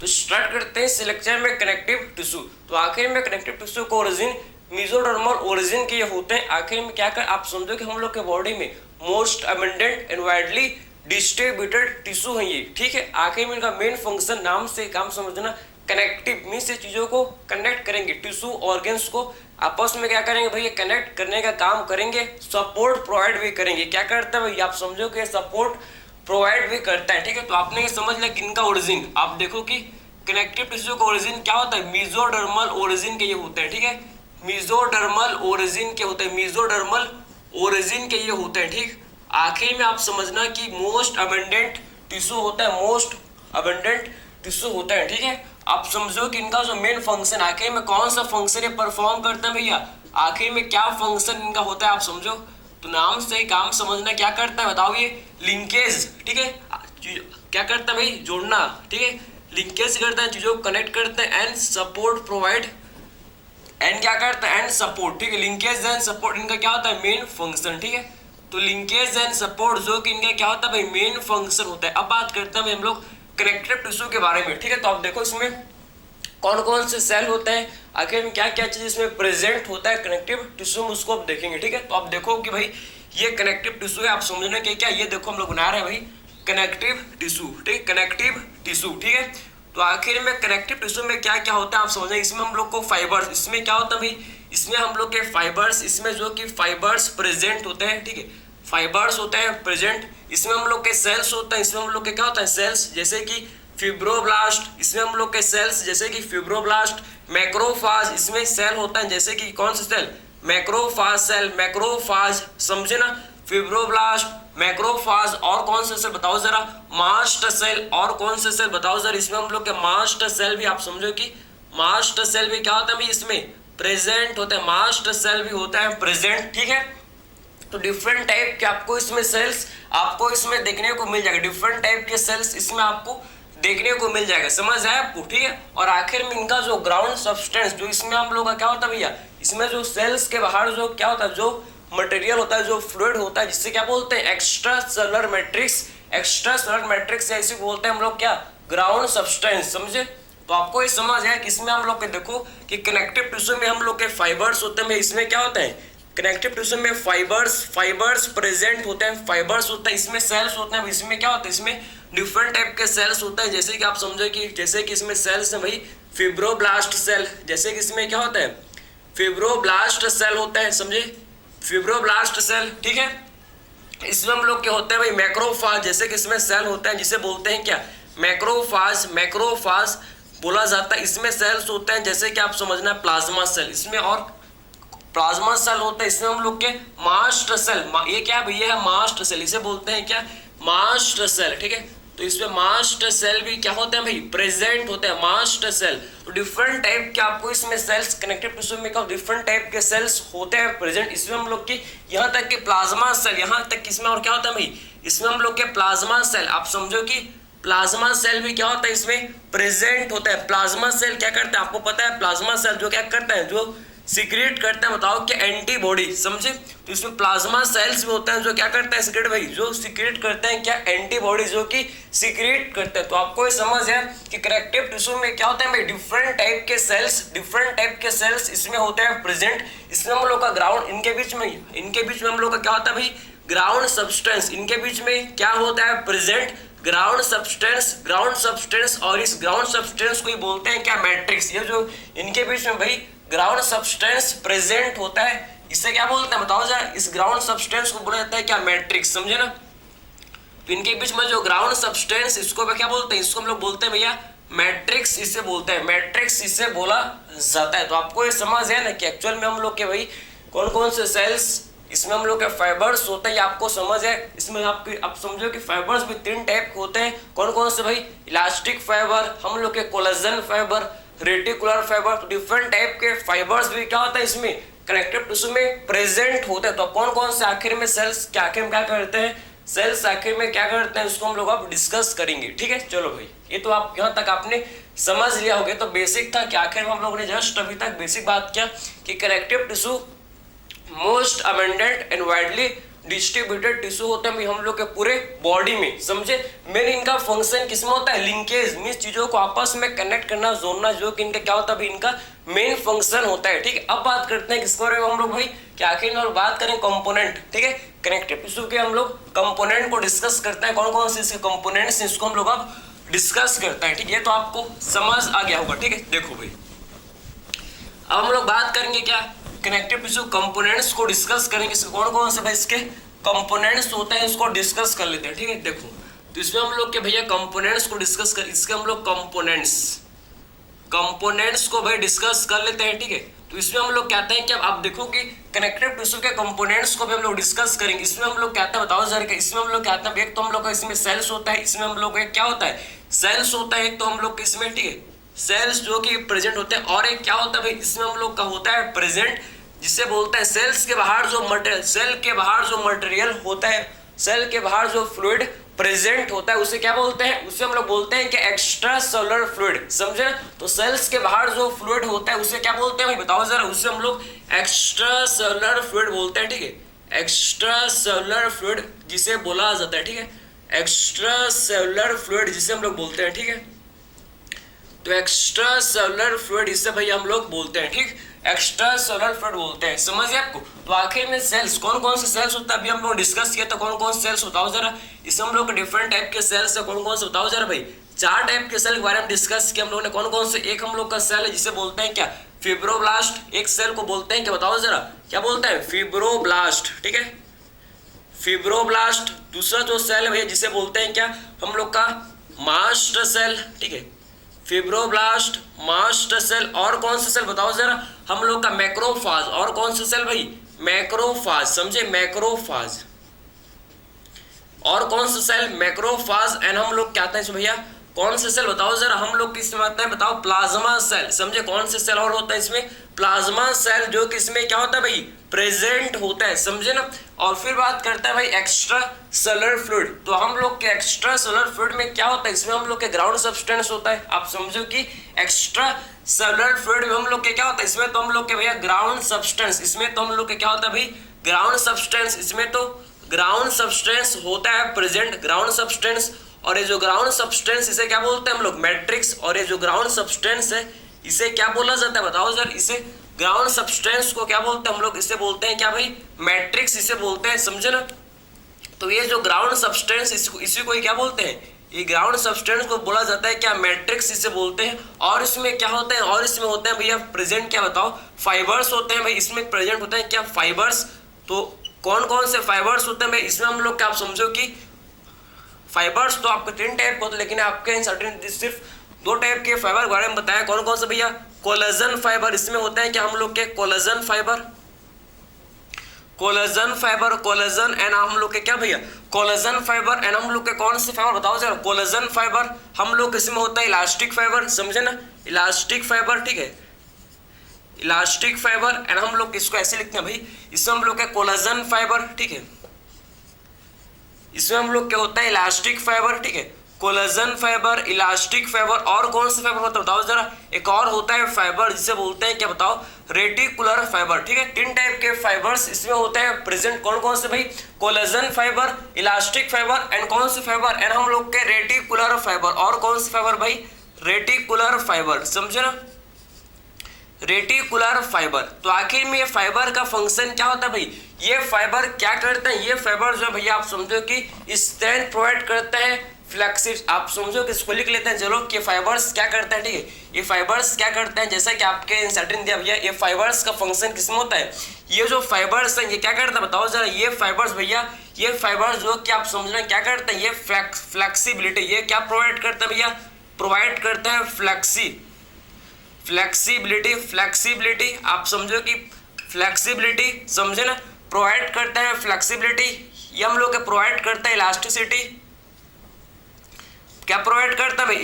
तो स्टार्ट करते हैं इस लेक्चर में कनेक्टिव टिश्यू। तो आखिर में कनेक्टिव टिश्यू का ओरिजिन मेसोडर्मल ओरिजिन के होते हैं। आखिर में क्या कर आप समझो कि हम लोग के बॉडी में most abundant and widely distributed tissue है ये, ठीक है। आखिर में इनका मेन फंक्शन नाम से काम समझना, कनेक्टिव मीन से चीजों को कनेक्ट करेंगे, टिश्यू ऑर्गन्स को आपस में क्या करेंगे भाई, ये कनेक्ट करने का काम करेंगे, सपोर्ट प्रोवाइड भी करेंगे। क्या करता है भाई, आप समझो कि सपोर्ट प्रोवाइड भी करता है, ठीक है। तो आपने ये समझ लिया कि इनका ओरिजिन, आप देखो कि कनेक्टिव टिश्यू का ओरिजिन क्या होता है, मेसोडर्मल ओरिजिन के ये होते हैं, ठीक है। मेसोडर्मल ओरिजिन के होते हैं, मेसोडर्मल ओरिजिन के ये होते हैं, ठीक। आखिर में आप समझना कि मोस्ट अबंडेंट टिश्यू होता है, मोस्ट अबंडेंट टिश्यू होता है, ठीक है। आप समझो कि इनका जो मेन फंक्शन, आखिर में कौन सा फंक्शन ये परफॉर्म करता है भैया, आखिर में क्या फंक्शन इनका होता है आप समझो। तो नाम से काम समझना, क्या करता है बताओ, ये लिंकेज, ठीक है। क्या करता है भाई, जोड़ना, ठीक है, लिंकेज करता है, चीजों को कनेक्ट करते हैं, एंड सपोर्ट प्रोवाइड, एंड क्या करता है, एंड सपोर्ट, ठीक है। लिंकेज एंड सपोर्ट इनका क्या होता है, मेन फंक्शन, ठीक है। तो लिंकेज एंड सपोर्ट जो कि इनका क्या होता है भाई, मेन फंक्शन होता है। अब बात करते हैं हम लोग कनेक्टिव टिश्यू के बारे में, ठीक है। तो आप देखो इसमें कौन कौन से सेल होते हैं, आखिर में क्या क्या चीज इसमें प्रेजेंट होता है कनेक्टिव टिश्यू में, उसको आप देखेंगे, ठीक है। तो आप देखो कि भाई ये कनेक्टिव टिश्यू है, आप समझना कि क्या, ये देखो हम लोग बना रहे हैं भाई कनेक्टिव टिश्यू, ठीक, कनेक्टिव टिश्यू, ठीक है। तो आखिर में कनेक्टिव टिश्यू में क्या क्या होता है आप समझें। इसमें हम लोग को फाइबर्स, इसमें क्या होता है भाई, इसमें हम लोग के फाइबर्स, इसमें जो कि फाइबर्स प्रेजेंट होते हैं, ठीक है, फाइबर्स होते हैं प्रेजेंट। इसमें हम लोग के सेल्स होते हैं, इसमें हम लोग के क्या होता है, सेल्स, जैसे कि फिब्रोब्लास्ट, इसमें हम लोग के सेल्स जैसे कि फिब्रोब्लास्ट। मैक्रोफाज, इसमें सेल होता है जैसे कि कौन सा सेल, मैक्रोफाज सेल, मैक्रोफाज, समझे ना, फिब्रोब्लास्ट, मैक्रोफाज, और कौन से सेल बताओ जरा, मास्ट सेल, और कौन से सेल बताओ जरा। इसमें हम लोग के मास्ट सेल भी, आप समझो कि मास्ट सेल भी क्या होता है भाई, इसमें प्रेजेंट होता है, मास्ट सेल भी होता है प्रेजेंट, ठीक है। तो डिफरेंट टाइप के आपको इसमें सेल्स आपको इसमें देखने को मिल जाएगा, डिफरेंट टाइप के सेल्स इसमें आपको देखने को मिल जाएगा, समझ आया आपको, ठीक है। और आखिर में इनका जो ग्राउंड सब्सटेंस, जो इसमें हम लोग का क्या होता है भैया, इसमें जो सेल्स के बाहर जो क्या होता है, जो मटेरियल होता है, जो फ्लूइड होता है, जिससे क्या बोलते हैं, extra cellular matrix, extra cellular matrix या इसे बोलते हैं हम लोग क्या, ग्राउंड सब्सटेंस, समझे। तो आपको ये समझ आया कि इसमें हम लोग के देखो कि कनेक्टिव टिश्यू में हम लोग के फाइबर्स होते हैं, इसमें क्या होता है, कनेक्टिव टिश्यू में फाइबर्स प्रेजेंट होते हैं, फाइबर्स होता है, इसमें सेल्स होते हैं, इसमें क्या होता है, इसमें डिफरेंट टाइप के सेल्स होते हैं। जैसे कि आप समझो कि जैसे कि इसमें सेल्स है भाई फिब्रोब्लास्ट सेल, जैसे कि इसमें क्या होता है, फिब्रोब्लास्ट सेल होता है, समझे, फिब्रोब्लास्ट सेल, ठीक है। इसमें हम लोग क्या होते हैं भाई, मैक्रोफाज, जैसे कि इसमें सेल होता है जिसे बोलते हैं क्या, मैक्रोफाज, मैक्रोफाज बोला जाता है। इसमें सेल्स होते हैं जैसे कि आप समझना प्लाज्मा सेल, इसमें और प्लाज्मा सेल होता है, इसमें हम लोग के मास्ट सेल, ये क्या भैया है, मास्ट सेल, इसे बोलते हैं क्या, मास्ट सेल, ठीक है। तो इसमें मास्ट सेल भी क्या होते हैं भाई, प्रेजेंट होते हैं, मास्ट सेल। तो डिफरेंट टाइप के आपको इसमें सेल्स कनेक्टिव टिश्यू में क्या डिफरेंट टाइप के सेल्स होते हैं प्रेजेंट। इसमें हम लोग की यहाँ तक के प्लाज्मा सेल, यहाँ तक इसमें और क्या होता है भाई, इसमें हम लोग के प्लाज्मा सेल, आप समझो कि प्लाज्मा सेल भी क्या होता है, इसमें प्रेजेंट होता है। प्लाज्मा सेल क्या करता है आपको पता है, प्लाज्मा सेल जो क्या करता है, जो सीक्रेट करता है, बताओ कि एंटीबॉडी, समझे। तो इसमें प्लाज्मा सेल्स भी होते हैं जो क्या करता है, सीक्रेट भाई, जो सीक्रेट करते हैं क्या, एंटीबॉडी, जो कि सीक्रेट करते हैं। तो आपको ये समझ है कि कनेक्टिव टिश्यू में क्या होता है भाई, डिफरेंट टाइप के सेल्स, डिफरेंट टाइप के सेल्स इसमें होते हैं प्रेजेंट। इसमें हम लोग का ग्राउंड, इनके बीच में हम लोग का क्या होता है भाई, ग्राउंड सब्सटेंस, इनके बीच में क्या होता है प्रेजेंट, ग्राउंड सब्सटेंस, और इस ग्राउंड सब्सटेंस को ही बोलते हैं क्या, मैट्रिक्स। ये जो इनके बीच में भाई ग्राउंड सब्सटेंस प्रेजेंट होता है, इसे क्या बोलते हैं बताओ जरा, इस ग्राउंड सब्सटेंस को बोला जाता है क्या, मैट्रिक्स, समझे ना। तो इनके बीच में जो ग्राउंड सब्सटेंस, इसको क्या बोलते हैं, इसको हम लोग बोलते हैं भैया मैट्रिक्स, इसे बोलते हैं मैट्रिक्स, इसे बोला जाता है। तो आपको ये समझ है ना कि एक्चुअल में हम लोग के भाई कौन कौन से सेल्स, इसमें हम लोग के फाइबर्स होते हैं, आपको समझ है। इसमें आप समझो कि फाइबर्स भी 3 टाइप के होते हैं, कौन कौन से भाई, इलास्टिक फाइबर, हम लोग के कोलेजन फाइबर, रेटिकुलर फाइबर। तो डिफरेंट टाइप के फाइबर्स भी क्या होता है इसमें कनेक्टिव टिश्यू में प्रेजेंट होते हैं। तो कौन कौन से आखिर में सेल्स क्या आखिर में क्या करते हैं, सेल्स आखिर में क्या करते हैं, उसको हम लोग अब डिस्कस करेंगे, ठीक है। चलो भाई, ये तो आप यहाँ तक आपने समझ लिया होगा। तो बेसिक था कि आखिर में हम लोगों ने जस्ट अभी तक बेसिक बात किया कि connective tissue most abundant and widely distributed tissue होते हैं भाई हम लोग के पूरे बॉडी में, समझे। मेन इनका फंक्शन किसमें होता है, लिंकेज, मींस चीजों को आपस में कनेक्ट करना, जोड़ना, जो कि इनका क्या होता है भाई, इनका मेन फंक्शन होता है, ठीक है। अब बात करते हैं किसके बारे में हम लोग भाई, कि आखिर में बात करें कंपोनेंट, ठीक है। कनेक्टिव टिश्यू के हम लोग कंपोनेंट को डिस्कस करते हैं, कौन कौन से इसके कंपोनेंट्स हैं, इसको हम लोग अब डिस्कस करते हैं, ठीक है। तो आपको समझ आ गया होगा, ठीक है। देखो भाई, अब हम लोग बात करेंगे क्या, कनेक्टिव टिश्यू कंपोनेंट्स को डिस्कस करेंगे, कौन कौन से भाई इसके कंपोनेंट्स होते हैं, इसको डिस्कस कर लेते हैं, ठीक है। देखो, तो इसमें हम लोग के भैया कंपोनेंट्स को डिस्कस कर, इसके हम लोग कंपोनेंट्स को भाई डिस्कस कर लेते हैं, ठीक है। तो इसमें हम लोग कहते हैं कि अब आप देखो कि कनेक्टिव टिश्यू के कंपोनेंट्स को भी हम लोग डिस्कस करेंगे। इसमें हम लोग कहते हैं, बताओ जरा, इसमें हम लोग कहते हैं एक तो हम लोग का इसमें सेल्स होता है, इसमें हम लोग का क्या होता है, सेल्स होता है एक तो हम लोग इसमें, ठीक है, सेल्स जो कि प्रेजेंट होते हैं, और एक क्या होता है भाई, इसमें हम लोग का होता है प्रेजेंट, जिसे बोलते हैं सेल्स के बाहर जो मटेरियल, सेल के बाहर जो मटेरियल होता है, सेल के बाहर जो फ्लूइड प्रेजेंट होता है, उसे क्या बोलते हैं, उसे हम लोग बोलते हैं कि एक्स्ट्रा सेलुलर फ्लूइड, समझे ना। तो सेल्स के बाहर जो फ्लूइड होता है उसे क्या बोलते हैं भाई, बताओ जरा, उसे हम लोग एक्स्ट्रा सेलुलर फ्लूइड बोलते हैं, ठीक है। एक्स्ट्रा सेलुलर फ्लूइड जिसे बोला जाता है, ठीक है, एक्स्ट्रा सेलुलर फ्लूइड जिसे हम लोग बोलते हैं, ठीक है। तो एक्स्ट्रा सेलुलर फ्लूइड इससे भाई हम लोग बोलते हैं, ठीक, एक्स्ट्रा सेलुलर फ्लूइड बोलते हैं, समझ गए आपको। तो आखिर में सेल्स, कौन कौन से सेल्स होता है, अभी हम लोग डिस्कस किया था, कौन कौन से सेल्स बताओ जरा, इसमें हम लोग डिफरेंट टाइप के सेल्स है, कौन कौन से बताओ जरा भाई। 4 टाइप के सेल के बारे में डिस्कस किया हम लोगों ने, कौन कौन से, एक हम लोग का सेल है जिसे बोलते हैं क्या, फिब्रोब्लास्ट, एक सेल को बोलते हैं क्या, बताओ जरा, क्या बोलते हैं, फिब्रोब्लास्ट, ठीक है, फिब्रोब्लास्ट। दूसरा जो सेल है भैया जिसे बोलते हैं क्या, हम लोग का मास्ट सेल, ठीक है, फिब्रोब्लास्ट, मास्ट सेल। और कौन सा सेल बताओ जरा, हम लोग का मैक्रोफाज। और कौन सा सेल भाई, मैक्रोफाज, समझे, मैक्रोफाज। और कौन सा सेल, मैक्रोफाज। एंड हम लोग क्या कहते हैं भैया, कौन से सेल बताओ जरा, हम लोग किसमें आते हैं, बताओ, प्लाज्मा सेल, समझे। कौन से सेल और होता है इसमें, प्लाज्मा सेल, जो कि इसमें क्या होता है भाई, प्रेजेंट होता है, समझे ना। और फिर बात करता है भाई एक्स्ट्रा सेलुलर फ्लूइड। तो हम लोग के एक्स्ट्रा सेलुलर फ्लूइड में क्या होता है, इसमें हम लोग के ग्राउंड सब्सटेंस होता है। आप समझो कि एक्स्ट्रा सेलुलर फ्लूइड में हम लोग के क्या होता है, इसमें तो हम लोग के भैया ग्राउंड सब्सटेंस, इसमें तो हम लोग के क्या होता है भाई, ग्राउंड सब्सटेंस, इसमें तो ग्राउंड सब्सटेंस होता है प्रेजेंट, ग्राउंड सब्सटेंस। और ये जो ग्राउंड सब्सटेंस, इसे क्या बोलते हैं हम लोग, मैट्रिक्स। और ये जो ग्राउंड सब्सटेंस है इसे क्या बोला जाता है, बताओ सर, इसे ग्राउंड सब्सटेंस को क्या बोलते हैं हम लोग, इसे बोलते हैं क्या भाई, मैट्रिक्स, इसे बोलते हैं, समझे ना। तो ये जो ग्राउंड सब्सटेंस, इसी को क्या बोलते हैं, ये ग्राउंड सब्सटेंस को बोला जाता है क्या, मैट्रिक्स, इसे बोलते हैं। और इसमें क्या होते हैं, और इसमें होते हैं भैया प्रेजेंट, क्या बताओ, फाइबर्स होते हैं भाई, इसमें प्रेजेंट होते हैं क्या, फाइबर्स। तो कौन कौन से फाइबर्स होते हैं भाई, इसमें हम लोग क्या, आप समझो कि फाइबर्स तो आपके 3 टाइप होते हैं, लेकिन आपके सर्टेन सिर्फ 2 टाइप के फाइबर के बारे में बताया। कौन कौन से भैया, कोलेजन फाइबर, इसमें होता है क्या हम लोग के, collagen fibre, collagen fibre, collagen. And हम लोग के क्या भैया, कोलेजन फाइबर। एंड हम लोग के कौन से फाइबर बताओ जरा, कोलेजन फाइबर। हम लोग इसमें होता है इलास्टिक फाइबर, समझे ना, इलास्टिक फाइबर, ठीक है, इलास्टिक फाइबर। एंड हम लोग इसको ऐसे लिखते हैं भाई, इसमें हम लोग का कोलेजन फाइबर, ठीक है, इसमें हम लोग क्या होता है, इलास्टिक फाइबर, ठीक है, कोलेजन फाइबर, इलास्टिक फाइबर। और कौन सा फाइबर होता है बताओ जरा, एक और होता है फाइबर जिसे बोलते हैं क्या, बताओ, रेटिकुलर फाइबर, ठीक है। 3 टाइप के फाइबर्स इसमें होते हैं प्रेजेंट, कौन कौन से भाई, collagen fibre, elastic fibre, and कौन से फाइबर, एंड हम लोग के रेटिकुलर फाइबर। और कौन से फाइबर भाई, रेटिकुलर फाइबर, समझे ना, रेटिकुलर फाइबर। तो आखिर में ये फाइबर का फंक्शन क्या होता है भाई, ये फाइबर क्या करते हैं, ये फाइबर जो भैया आप समझो कि स्ट्रेंथ प्रोवाइड करते हैं, फ्लेक्सिब, आप समझो कि इसको लिख लेते हैं चलो, कि फाइबर्स क्या करते हैं, ठीक है, ये फाइबर्स क्या करते हैं, जैसा कि आपके इंसर्टिन दिया भैया, ये फाइबर्स का फंक्शन किसमें होता है, ये जो फाइबर्स हैं ये क्या करते हैं बताओ जरा, ये फाइबर्स भैया, ये फाइबर्स जो कि आप समझ रहे हैं क्या करते हैं, ये फ्लेक्सिबिलिटी, ये क्या प्रोवाइड करते हैं भैया, प्रोवाइड करते हैं फ्लेक्सिबिलिटी, फ्लेक्सिबिलिटी, आप समझो कि फ्लेक्सिबिलिटी, समझे ना, प्रोवाइड करता है फ्लेक्सिबिलिटी। ये हम लोग प्रोवाइड करता है इलास्टिसिटी, क्या प्रोवाइड करता है भाई,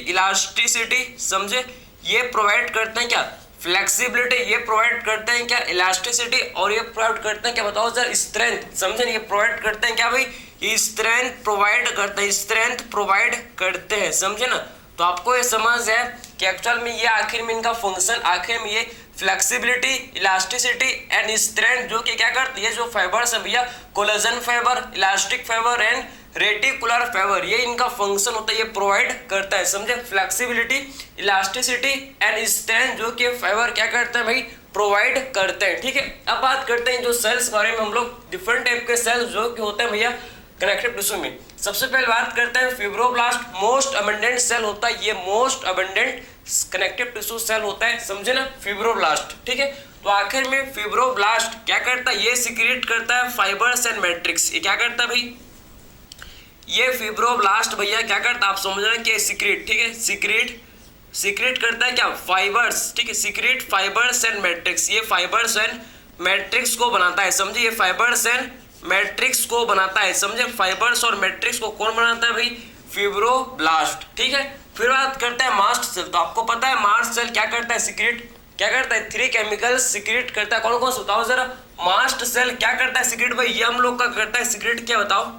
इलास्टिसिटी, समझे। ये प्रोवाइड करते हैं क्या, फ्लेक्सिबिलिटी, ये प्रोवाइड करते हैं क्या, इलास्टिसिटी। और ये प्रोवाइड करते हैं क्या बताओ सर, स्ट्रेंथ, समझे। ये प्रोवाइड करते हैं क्या भाई, ये स्ट्रेंथ प्रोवाइड करते हैं, स्ट्रेंथ प्रोवाइड करते हैं, समझे ना। तो आपको ये समझ है कि एक्चुअल में ये आखिर में इनका फंक्शन, आखिर में ये फ्लेक्सिबिलिटी, इलास्टिसिटी एंड स्ट्रेंथ, जो कि क्या करती है, जो फाइबर्स है भैया, collagen fibre, elastic fibre and reticular fibre, ये इनका फंक्शन होता है, ये प्रोवाइड करता है, समझे। फ्लेक्सिबिलिटी, इलास्टिसिटी एंड स्ट्रेंथ, जो कि फाइबर क्या करते हैं भाई, प्रोवाइड करते हैं, ठीक है। अब बात करते हैं जो सेल्स बारे में, हम लोग डिफरेंट टाइप के सेल्स जो कि होते हैं भैया कनेक्टिव टिश्यू में। सबसे पहले बात करते हैं फिब्रोब्लास्ट, मोस्ट अबंडेंट सेल होता है, ये most abundant connective tissue cell होता है, समझे ना, फिब्रोब्लास्ट, ठीक है। तो आखिर में फिब्रोब्लास्ट क्या करता है, ये सिक्रीट करता है फाइबर्स एंड मैट्रिक्स। ये क्या करता है भाई, ये फिब्रोब्लास्ट भैया क्या करता है, आप समझ रहे हैं कि सिक्रीट, ठीक है, सिक्रीट करता है क्या, फाइबर्स, ठीक है, सिक्रीट फाइबर्स एंड मैट्रिक्स, ये फाइबर्स एंड मैट्रिक्स को बनाता है, समझे, ये फाइबर्स एंड मैट्रिक्स को बनाता है, समझे। फाइबर्स और मैट्रिक्स को कौन बनाता है भाई, फिब्रोब्लास्ट, ठीक है। फिर बात करते हैं मास्ट सेल। तो आपको पता है मास्ट सेल क्या करता है, सिक्रीट क्या करता है, 3 केमिकल्स सिक्रीट करता है, कौन कौन से बताओ जरा। मास्ट सेल क्या करता है सिक्रीट भाई, ये हम लोग का करता है सिक्रीट, क्या बताओ,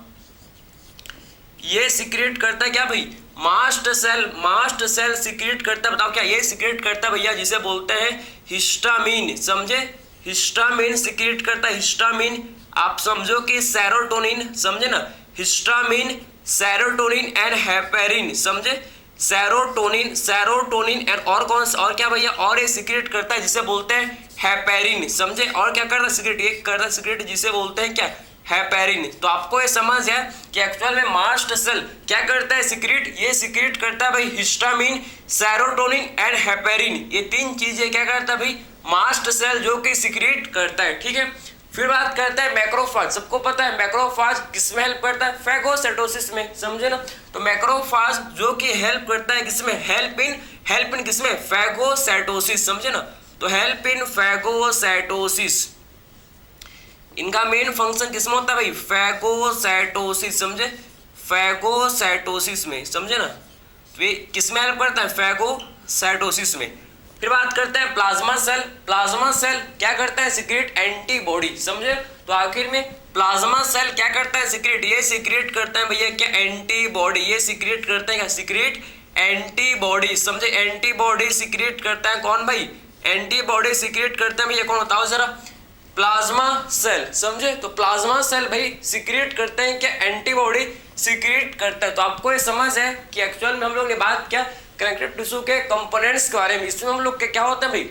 ये सिक्रीट करता है क्या भाई, मास्ट सेल सिक्रीट करता है, बताओ क्या ये सिक्रीट करता है भैया, जिसे बोलते हैं हिस्टामिन, समझे, हिस्टामिन सिक्रीट करता है, हिस्टामिन, आप समझो कि सेरोटोनिन, समझे ना, हिस्टामिन, सेरोटोनिन एंड हेपेरिन, समझे, सेरोटोनिन एंड और कौन सा, और क्या भैया, और ये सिक्रेट करता है जिसे बोलते हैं हेपेरिन, समझे। और क्या करता है सिक्रेट, ये करता है सिक्रेट जिसे बोलते हैं क्या, हेपेरिन। तो आपको ये समझ है कि एक्चुअल में मास्ट सेल क्या करता है सिक्रेट, ये सिक्रेट करता है भाई हिस्टामिन, सेरोटोनिन एंड हेपेरिन, ये 3 चीजें क्या करता है भाई मास्ट सेल जो कि सिक्रेट करता है, ठीक है। फिर बात करते हैं मैक्रोफाज। सबको पता है मैक्रोफाज किसमें हेल्प करता है, फैगोसाइटोसिस में, समझे ना। तो मैक्रोफाज जो कि हेल्प करता है किसमें, हेल्प इन किसमें, फैगोसाइटोसिस, समझे ना। तो हेल्प इन फैगोसाइटोसिस, इनका मेन फंक्शन किसमें होता है भाई, फैगोसाइटोसिस, समझे, फैगोसाइटोसिस में, समझे ना। तो ये किसमें हेल्प करता है, फैगोसाइटोसिस में। फिर बात करते हैं प्लाज्मा सेल क्या करता है, सिक्रेट एंटीबॉडी, समझे। तो आखिर में प्लाज्मा सेल क्या करता है, सिक्रेट, ये सिक्रेट करता है भैया क्या, एंटीबॉडी, ये सिक्रेट करता है क्या, सिक्रेट एंटीबॉडी, समझे। एंटीबॉडी सिक्रेट करता है कौन भाई, एंटीबॉडी सिक्रेट करता है भैया कौन, बताओ जरा, प्लाज्मा सेल, समझे। तो प्लाज्मा सेल भाई सिक्रेट करते हैं क्या, एंटीबॉडी सिक्रेट करता है। तो आपको ये समझ है कि एक्चुअल में हम लोग ने बात किया कनेक्टिव टिश्यू के कंपोनेंट्स के बारे में। इसमें हम लोग के क्या होता है भाई,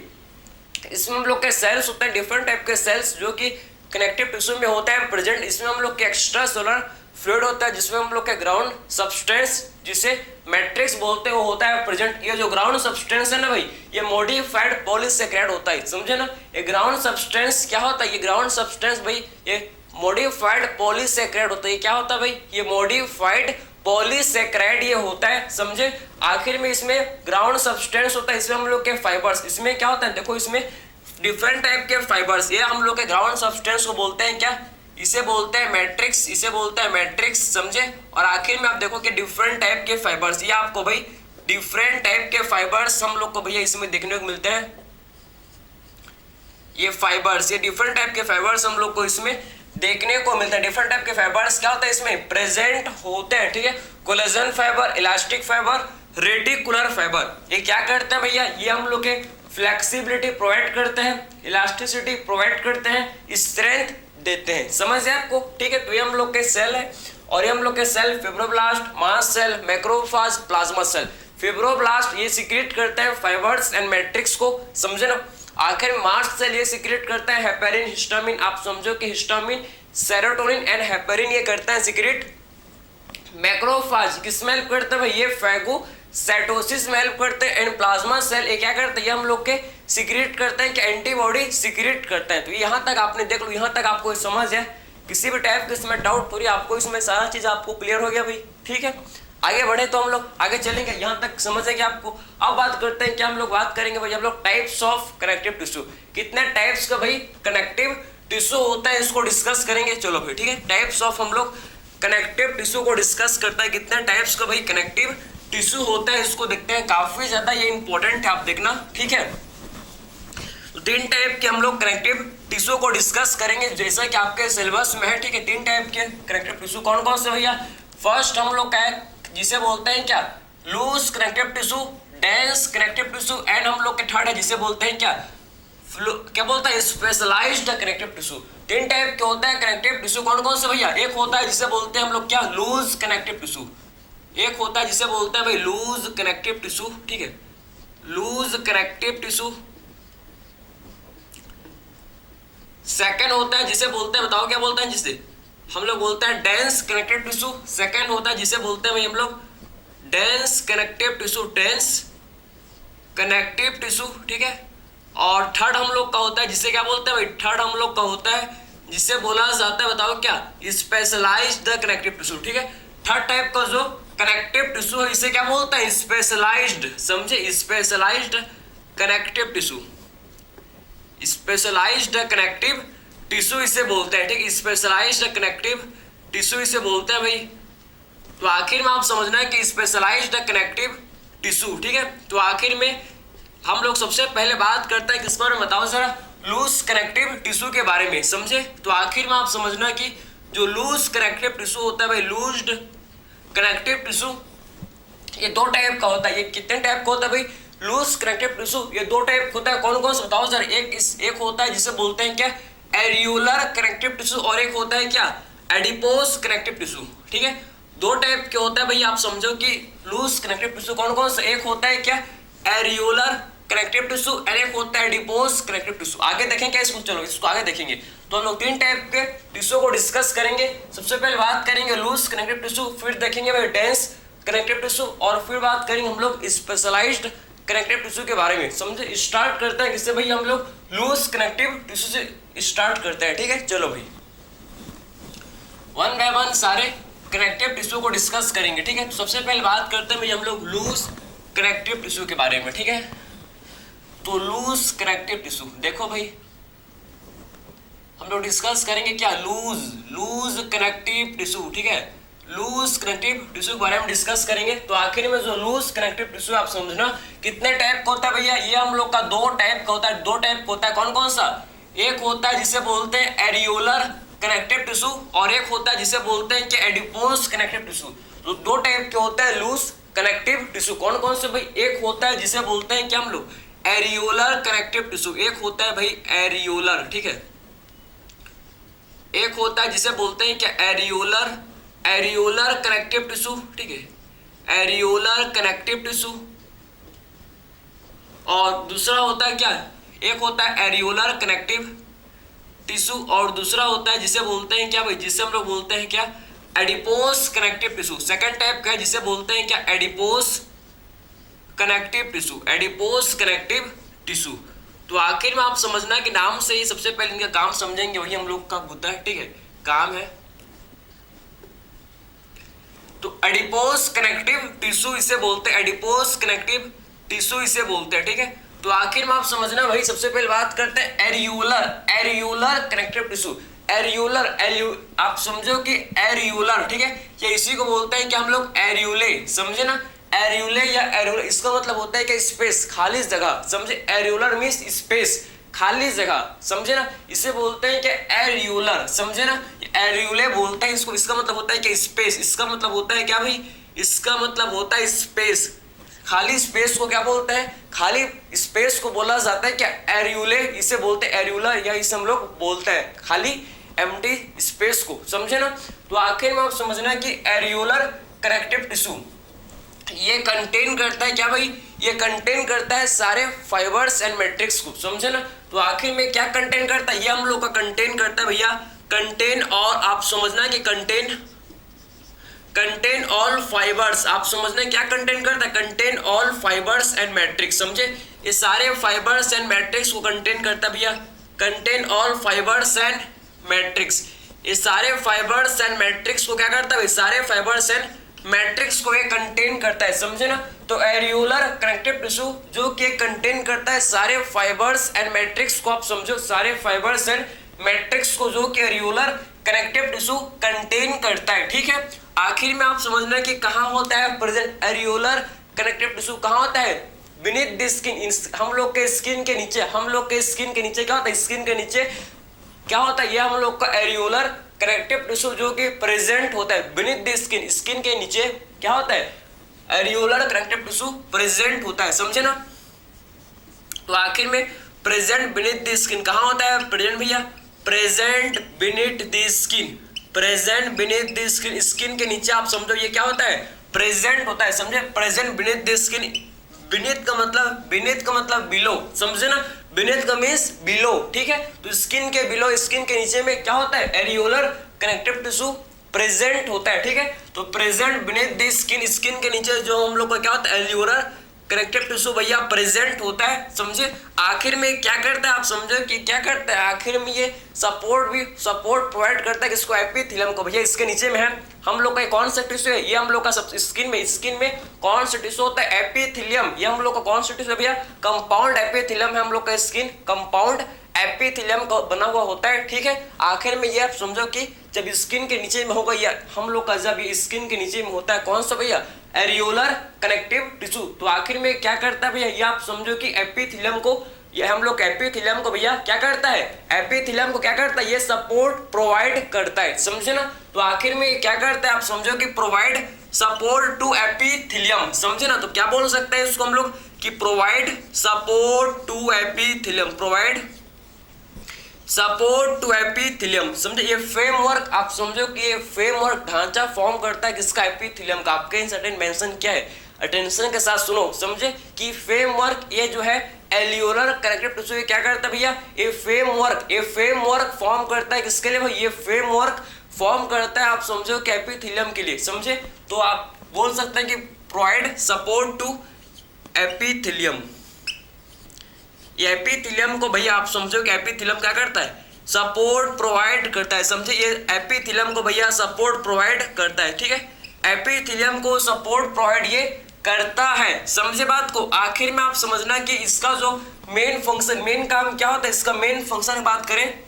इसमें हम लोग के सेल्स होते हैं, डिफरेंट टाइप के सेल्स जो कि कनेक्टिव टिश्यू में होता है प्रेजेंट। इसमें हम लोग के एक्स्ट्रा सेलुलर फ्लूइड होता है, जिसमें हम लोग के ग्राउंड सब्सटेंस जिसे मैट्रिक्स बोलते हैं वो होता है प्रेजेंट। ये जो ग्राउंड सब्सटेंस है ना भाई, ये मॉडिफाइड पॉलीसेकेराइड होता है, समझे ना। ये ग्राउंड सब्सटेंस क्या होता है, ये ग्राउंड सब्सटेंस भाई ये मॉडिफाइड पॉलीसेकेराइड होता है। ये क्या होता है भाई, ये मॉडिफाइड पॉलीसेकेराइड ये होता है, समझे। आखिर में इसमें ग्राउंड सब्सटेंस होता है, इसमें हम लोग के फाइबर्स, इसमें क्या होता है देखो, इसमें डिफरेंट टाइप के फाइबर्स, ये हम लोग के ग्राउंड सब्सटेंस को बोलते हैं क्या, इसे बोलते हैं मैट्रिक्स, इसे बोलते हैं मैट्रिक्स, समझे। और आखिर में आप देखो कि डिफरेंट टाइप के फाइबर्स, ये आपको भाई डिफरेंट टाइप के फाइबर्स हम लोग को भैया इसमें देखने को मिलते हैं। ये फाइबर्स, ये डिफरेंट टाइप के फाइबर्स हम लोग को इसमें देखने को मिलता है। डिफरेंट टाइप के फाइबर्स क्या होता है इसमें प्रेजेंट होते हैं, ठीक है। Collagen fibre, elastic fibre, reticular fibre, ये क्या करते हैं भैया, ये हम लोग के फ्लेक्सिबिलिटी प्रोवाइड करते हैं, इलास्टिसिटी प्रोवाइड करते हैं, स्ट्रेंथ देते हैं, समझ है आपको, ठीक है। तो ये हम लोग के सेल है और ये हम लोग के cell fibroblast, mast cell, macrophage, plasma cell. Fibroblast ये सिक्रेट करते हैं फाइबर्स एंड मैट्रिक्स को, समझे ना। आखिर मास्ट सेल ये सिक्रेट करता है हेपेरिन, हिस्टामिन, आप समझो कि हिस्टामिन, सेरोटोनिन एंड हेपेरिन ये करता है सिक्रेट। मैक्रोफाज किसमें हेल्प करते हैं भाई, ये फैगोसाइटोसिस में हेल्प करते हैं। एंड प्लाज्मा सेल ये क्या करते हैं, ये हम लोग के सिक्रेट करते हैं कि एंटीबॉडी सिक्रेट करते हैं। तो यहाँ तक आपने देख लो, यहाँ तक आपको समझ है, किसी भी टाइप के इसमें डाउट थोड़ी, आपको इसमें सारा चीज आपको क्लियर हो गया भाई, ठीक है। आगे बढ़े तो हम लोग आगे चलेंगे, यहाँ तक समझ है कि आपको। अब बात करते हैं कि हम लोग बात करेंगे भाई हम लोग टाइप्स ऑफ कनेक्टिव टिश्यू, कितने टाइप्स का भाई कनेक्टिव टिश्यू होता है इसको डिस्कस करेंगे। चलो भाई ठीक है, टाइप्स ऑफ हम लोग कनेक्टिव टिश्यू को डिस्कस करता है, कितने टाइप्स का भाई कनेक्टिव टिश्यू होता है इसको देखते हैं। काफी ज्यादा ये इंपॉर्टेंट है, आप देखना, ठीक है। तो 3 टाइप के हम लोग कनेक्टिव टिश्यू को डिस्कस करेंगे, जैसा कि आपके सिलेबस में है, ठीक है। 3 टाइप के कनेक्टिव टिश्यू कौन कौन से भैया, फर्स्ट हम लोग का है जिसे बोलते हैं क्या, loose connective tissue, dense connective tissue, and हम लोग के थर्ड है जिसे बोलते हैं क्या, क्या बोलता है, स्पेशलाइज्ड कनेक्टिव टिश्यू। 3 टाइप के होता है कनेक्टिव टिश्यू, कौन कौन से भैया? एक होता है जिसे बोलते हैं हम लोग क्या, लूज कनेक्टिव टिश्यू। एक होता है जिसे बोलते हैं भाई लूज कनेक्टिव टिश्यू, ठीक है, लूज कनेक्टिव टिश्यू। सेकंड होता है जिसे बोलते हैं, बताओ क्या बोलते हैं, जिसे हम लोग बोलते हैं डेंस कनेक्टिव टिश्यू। सेकंड होता है जिसे बोलते हैं भाई हम लोग dense connective tissue, dense connective tissue, ठीक है। और थर्ड हम लोग का होता है जिसे क्या बोलते हैं भाई, थर्ड हम लोग का होता है जिसे बोला जाता है, बताओ क्या, स्पेशलाइज्ड कनेक्टिव टिश्यू, ठीक है। थर्ड टाइप का जो कनेक्टिव टिश्यू है इसे क्या बोलते हैं, स्पेशलाइज्ड, समझे, specialised connective tissue, specialised connective tissue इसे बोलते हैं, ठीक, स्पेशलाइज्ड कनेक्टिव टिश्यू इसे बोलते हैं भाई। तो आखिर में आप समझना है कि स्पेशलाइज्ड कनेक्टिव टिश्यू, ठीक है। तो आखिर में हम लोग सबसे पहले बात करते हैं किस बारे में, बताओ जरा, लूज कनेक्टिव टिश्यू के बारे में, समझे। तो आखिर में आप समझना कि जो लूज कनेक्टिव टिश्यू होता है भाई, लूज्ड कनेक्टिव टिश्यू, ये 2 टाइप का होता है। ये कितने टाइप का होता है भाई, लूज कनेक्टिव टिश्यू, ये 2 टाइप होता है। कौन कौन से बताओ जरा। एक होता है जिसे बोलते हैं क्या, एरियोलर कनेक्टिव टिश्यू, और एक होता है क्या, एडिपोज कनेक्टिव टिश्यू, ठीक है। 2 टाइप के होता है भाई, आप समझो कि लूज कनेक्टिव टिश्यू कौन कौन सा, एक होता है क्या, एरियोलर कनेक्टिव टिश्यू, और एक होता है एडिपोज कनेक्टिव टिश्यू। आगे देखें क्या इसको, चलो इसको आगे देखेंगे। तो हम लोग 3 टाइप के टिश्यू को डिस्कस करेंगे। सबसे पहले बात करेंगे लूज कनेक्टिव टिश्यू, फिर देखेंगे भाई डेंस कनेक्टिव टिश्यू, और फिर बात करेंगे हम लोग स्पेशलाइज्ड कनेक्टिव टिश्यू के बारे में, समझे। स्टार्ट करते हैं किससे भाई, हम लोग लूज कनेक्टिव टिश्यू से स्टार्ट करते हैं, ठीक है। चलो भाई 1 बाय 1 सारे कनेक्टिव टिश्यू को डिस्कस करेंगे, ठीक है। तो सबसे पहले बात करते हैं भाई हम लोग लूज कनेक्टिव टिश्यू के बारे में, ठीक है। तो लूज कनेक्टिव टिश्यू देखो भाई, हम लोग डिस्कस करेंगे क्या, लूज कनेक्टिव टिश्यू, ठीक है। लूज कनेक्टिव टिश्यू के बारे में डिस्कस करेंगे। तो आखिर में जो लूज कनेक्टिव टिश्यू आप समझना कितने टाइप का होता है भैया, ये हम लोग का 2 टाइप का होता है। 2 टाइप का होता है, कौन कौन सा, एक होता है जिसे बोलते हैं एरियोलर कनेक्टिव टिश्यू, और एक होता है जिसे बोलते हैं कि एडिपोज कनेक्टिव टिश्यू। तो 2 टाइप के होता है लूज कनेक्टिव टिश्यू। कौन कौन से भाई, एक होता है जिसे बोलते हैं क्या हम लोग, एरियोलर कनेक्टिव टिश्यू, एक होता है भाई एरियोलर, ठीक है। एक होता है जिसे बोलते हैं क्या, एरियोलर कनेक्टिव टिश्यू, ठीक है, एरियोलर कनेक्टिव टिश्यू। और दूसरा होता है क्या, एक होता है एरियोलर कनेक्टिव टिश्यू, और दूसरा होता है जिसे बोलते हैं क्या भाई, जिसे हम लोग बोलते हैं क्या, adipose connective tissue. Second type का है जिसे बोलते हैं क्या, adipose connective tissue, adipose connective tissue. तो आखिर में आप समझना कि नाम से ही सबसे पहले इनका काम समझेंगे, वही हम लोग का होता है, ठीक है, काम है। तो एडिपोज कनेक्टिव टिश्यू इसे बोलते हैं, एडिपोज कनेक्टिव टिश्यू इसे बोलते हैं, ठीक है। तो आखिर में आप समझना भाई, सबसे पहले बात करते हैं एरियोलर कनेक्टिव टिश्यू। एरियोलर आप समझो कि एरियोलर, ठीक है, ये इसी को बोलते हैं कि हम लोग एरियोले, समझे ना, एरियोले या एरियोलर, इसका मतलब होता है कि स्पेस, खाली जगह, समझे। एरियोलर मींस स्पेस, खाली जगह, समझे ना, इसे बोलते हैं कि एरियोलर, समझे ना, एरियोले बोलते हैं इसको। इसका मतलब होता है कि स्पेस, इसका मतलब होता है क्या भाई, इसका मतलब होता है स्पेस, खाली स्पेस को क्या बोलते हैं, खाली स्पेस को बोला जाता है क्या, एरियोले, इसे बोलते हैं एरियोलर, या इसे हम लोग बोलते हैं खाली एम्प्टी स्पेस को, समझे ना। तो आखिर में आप समझना कि एरियोलर कनेक्टिव टिश्यू ये कंटेन करता है क्या भाई, ये कंटेन करता है सारे फाइबर्स एंड मैट्रिक्स को, समझे ना। तो आखिर में क्या कंटेन करता है, ये हम लोग का कंटेन करता है भैया, कंटेन, और आप समझना कि कंटेन ऑल फाइबर्स, आप समझना क्या कंटेन करता है, contain all fibres and matrix, समझे। ये सारे फाइबर्स एंड मैट्रिक्स को कंटेन करता है भैया, contain all fibres and matrix. ये सारे फाइबर्स एंड मैट्रिक्स को क्या करता है, सारे फाइबर्स एंड मैट्रिक्स को ये कंटेन करता है, समझे ना। तो एरियोलर कनेक्टिव टिश्यू जो कि कंटेन करता है सारे फाइबर्स एंड मैट्रिक्स को, आप समझो सारे फाइबर्स एंड मैट्रिक्स को जो कि एरियोलर कनेक्टिव टिश्यू कंटेन करता है, ठीक है। आखिर में आप समझना कि कहाँ होता है प्रेजेंट एरियोलर कनेक्टिव टिश्यू, कहाँ होता है, बीनीथ द स्किन, हम लोग के स्किन के नीचे, हम लोग के स्किन के नीचे क्या होता है, स्किन के नीचे क्या होता है, ये हम लोग का एरियोलर कनेक्टिव टिश्यू जो कि प्रेजेंट होता है बीनीथ द स्किन, स्किन के नीचे क्या होता है, एरियोलर कनेक्टिव टिश्यू प्रेजेंट होता है, समझे ना। तो आखिर में प्रेजेंट बिनीथ द स्किन कहाँ होता है प्रेजेंट भैया, present beneath the skin, present beneath the skin, skin के नीचे आप समझो ये क्या होता है प्रेजेंट होता है, समझे, present beneath the skin, beneath का मतलब बिलो, समझे ना, बिनीथ का मींस बिलो, ठीक है, तो स्किन के बिलो, स्किन के नीचे में क्या होता है एरियोलर कनेक्टिव टिश्यू प्रेजेंट होता है, ठीक है, तो present beneath the skin, skin के नीचे जो हम लोग का क्या होता है एरियोलर कनेक्टिव टिश्यू भैया प्रेजेंट होता है, समझे। आखिर में क्या करता है आप समझो कि क्या करता है, आखिर में ये सपोर्ट प्रोवाइड करता है किसको, एपिथेलियम को, भैया इसके नीचे में है हम लोग का कौन सा टिश्यू है, ये हम लोग का सब स्किन में कौन सा टिश्यू होता है एपिथेलियम, ये हम लोग का कौन सा टिश्यू है भैया, कंपाउंड एपिथेलियम है हम लोग का स्किन, कंपाउंड एपिथेलियम का बना हुआ होता है, ठीक है। आखिर में ये आप समझो कि जब स्किन के नीचे में होगा या हम लोग का जब स्किन के नीचे में होता है कौन सा भैया एरियोलर कनेक्टिव टिश्यू, तो आखिर में क्या करता है भैया ये आप समझो कि एपिथेलियम को, ये हम लोग एपिथेलियम को भैया क्या करता है, एपिथेलियम को क्या करता है ये सपोर्ट प्रोवाइड करता है, समझे ना, तो आखिर में क्या करता है आप समझो कि प्रोवाइड सपोर्ट टू एपिथेलियम, समझे ना, तो क्या बोल सकते हैं इसको हम लोग कि provide support to epithelium, provide support to epithelium, समझे। ये फ्रेमवर्क आप समझो कि ये फ्रेमवर्क ढांचा फॉर्म करता है किसका एपिथेलियम का, आपके इंसर्टेंट मेंशन क्या है, अटेंशन के साथ सुनो, समझे कि फ्रेमवर्क ये जो है एलियोलर कनेक्टिव टिश्यू क्या करता है भैया, ये फ्रेमवर्क फॉर्म करता है किसके लिए भाई, ये फ्रेमवर्क फॉर्म करता है आप समझो कि एपिथेलियम के लिए, समझे, तो आप बोल सकते हैं कि प्रोवाइड सपोर्ट टू एपिथेलियम, ये एपिथेलियम को भैया आप समझो कि एपिथेलियम क्या करता है सपोर्ट प्रोवाइड करता है, समझे, ये एपिथेलियम को भैया सपोर्ट प्रोवाइड करता है, ठीक है, एपिथेलियम को सपोर्ट प्रोवाइड ये करता है, समझे बात को। आखिर में आप समझना कि इसका जो मेन फंक्शन, मेन काम क्या होता है, इसका मेन फंक्शन की बात करें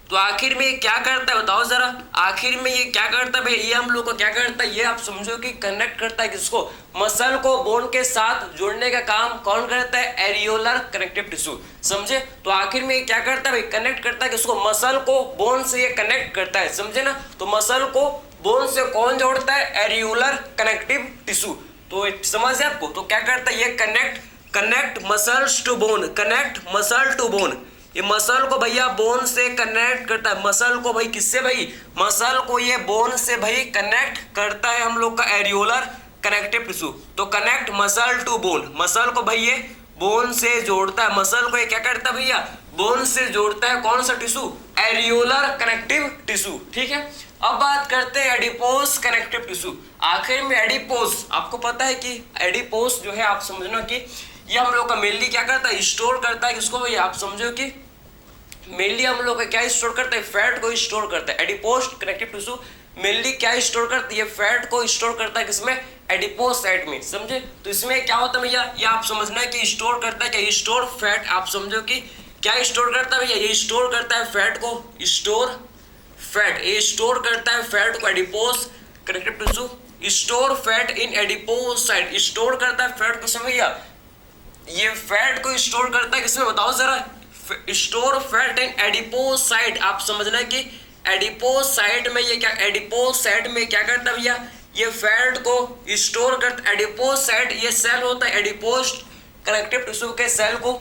तो आखिर में ये क्या करता है बताओ जरा, आखिर में ये क्या करता है भाई, ये हम लोग को क्या करता है, ये आप समझो कि कनेक्ट करता है किसको, मसल को बोन के साथ जोड़ने का काम कौन करता है एरियोलर कनेक्टिव टिश्यू, समझे, तो आखिर में ये क्या करता है भाई कनेक्ट करता है किसको, मसल को बोन से ये कनेक्ट करता है, समझे ना, तो मसल को बोन से कौन जोड़ता है एरियोलर कनेक्टिव टिश्यू, तो समझ है आपको, तो क्या करता है ये connect muscles to bone, connect muscle to bone, ये मसल को भैया बोन से कनेक्ट करता है, मसल को भाई किससे भाई, मसल को ये बोन से भाई कनेक्ट करता है हम लोग का एरियोलर कनेक्टिव टिश्यू, तो connect muscle to bone, muscle को भाई ये बोन से जोड़ता है, मसल को ये क्या करता है भैया बोन से जोड़ता है कौन सा टिश्यू एरियोलर कनेक्टिव टिश्यू, ठीक है। अब बात करते हैं एडिपोज कनेक्टिव टिश्यू, आखिर में एडिपोज, आपको पता है कि एडिपोज जो है आप समझना कि ये हम लोग का मेनली क्या करता है स्टोर करता है किसको भैया, आप समझो कि मेनली हम लोग का क्या स्टोर करता है फैट को स्टोर करता है, एडिपोज कनेक्टिव टिश्यू मेनली क्या स्टोर करती है फैट को स्टोर करता है किसमें एडिपोज साइट में, समझे, तो इसमें क्या होता है भैया ये आप समझना है कि स्टोर करता है क्या, स्टोर फैट, आप समझो कि क्या स्टोर करता है भैया, ये स्टोर करता है फैट को, स्टोर फैट, ये स्टोर करता है फैट को adipose connective tissue, store fat in adipose site, store करता है फैट किसमें भैया, ये फैट को स्टोर करता है किसमें बताओ जरा, store fat in adipose site, आप समझना कि एडिपोज साइट में ये क्या, एडिपोज साइट में क्या करता है भैया ये फैट को स्टोर करता, एडिपोज साइट ये सेल होता है एडिपोज कनेक्टिव टिश्यू के सेल को,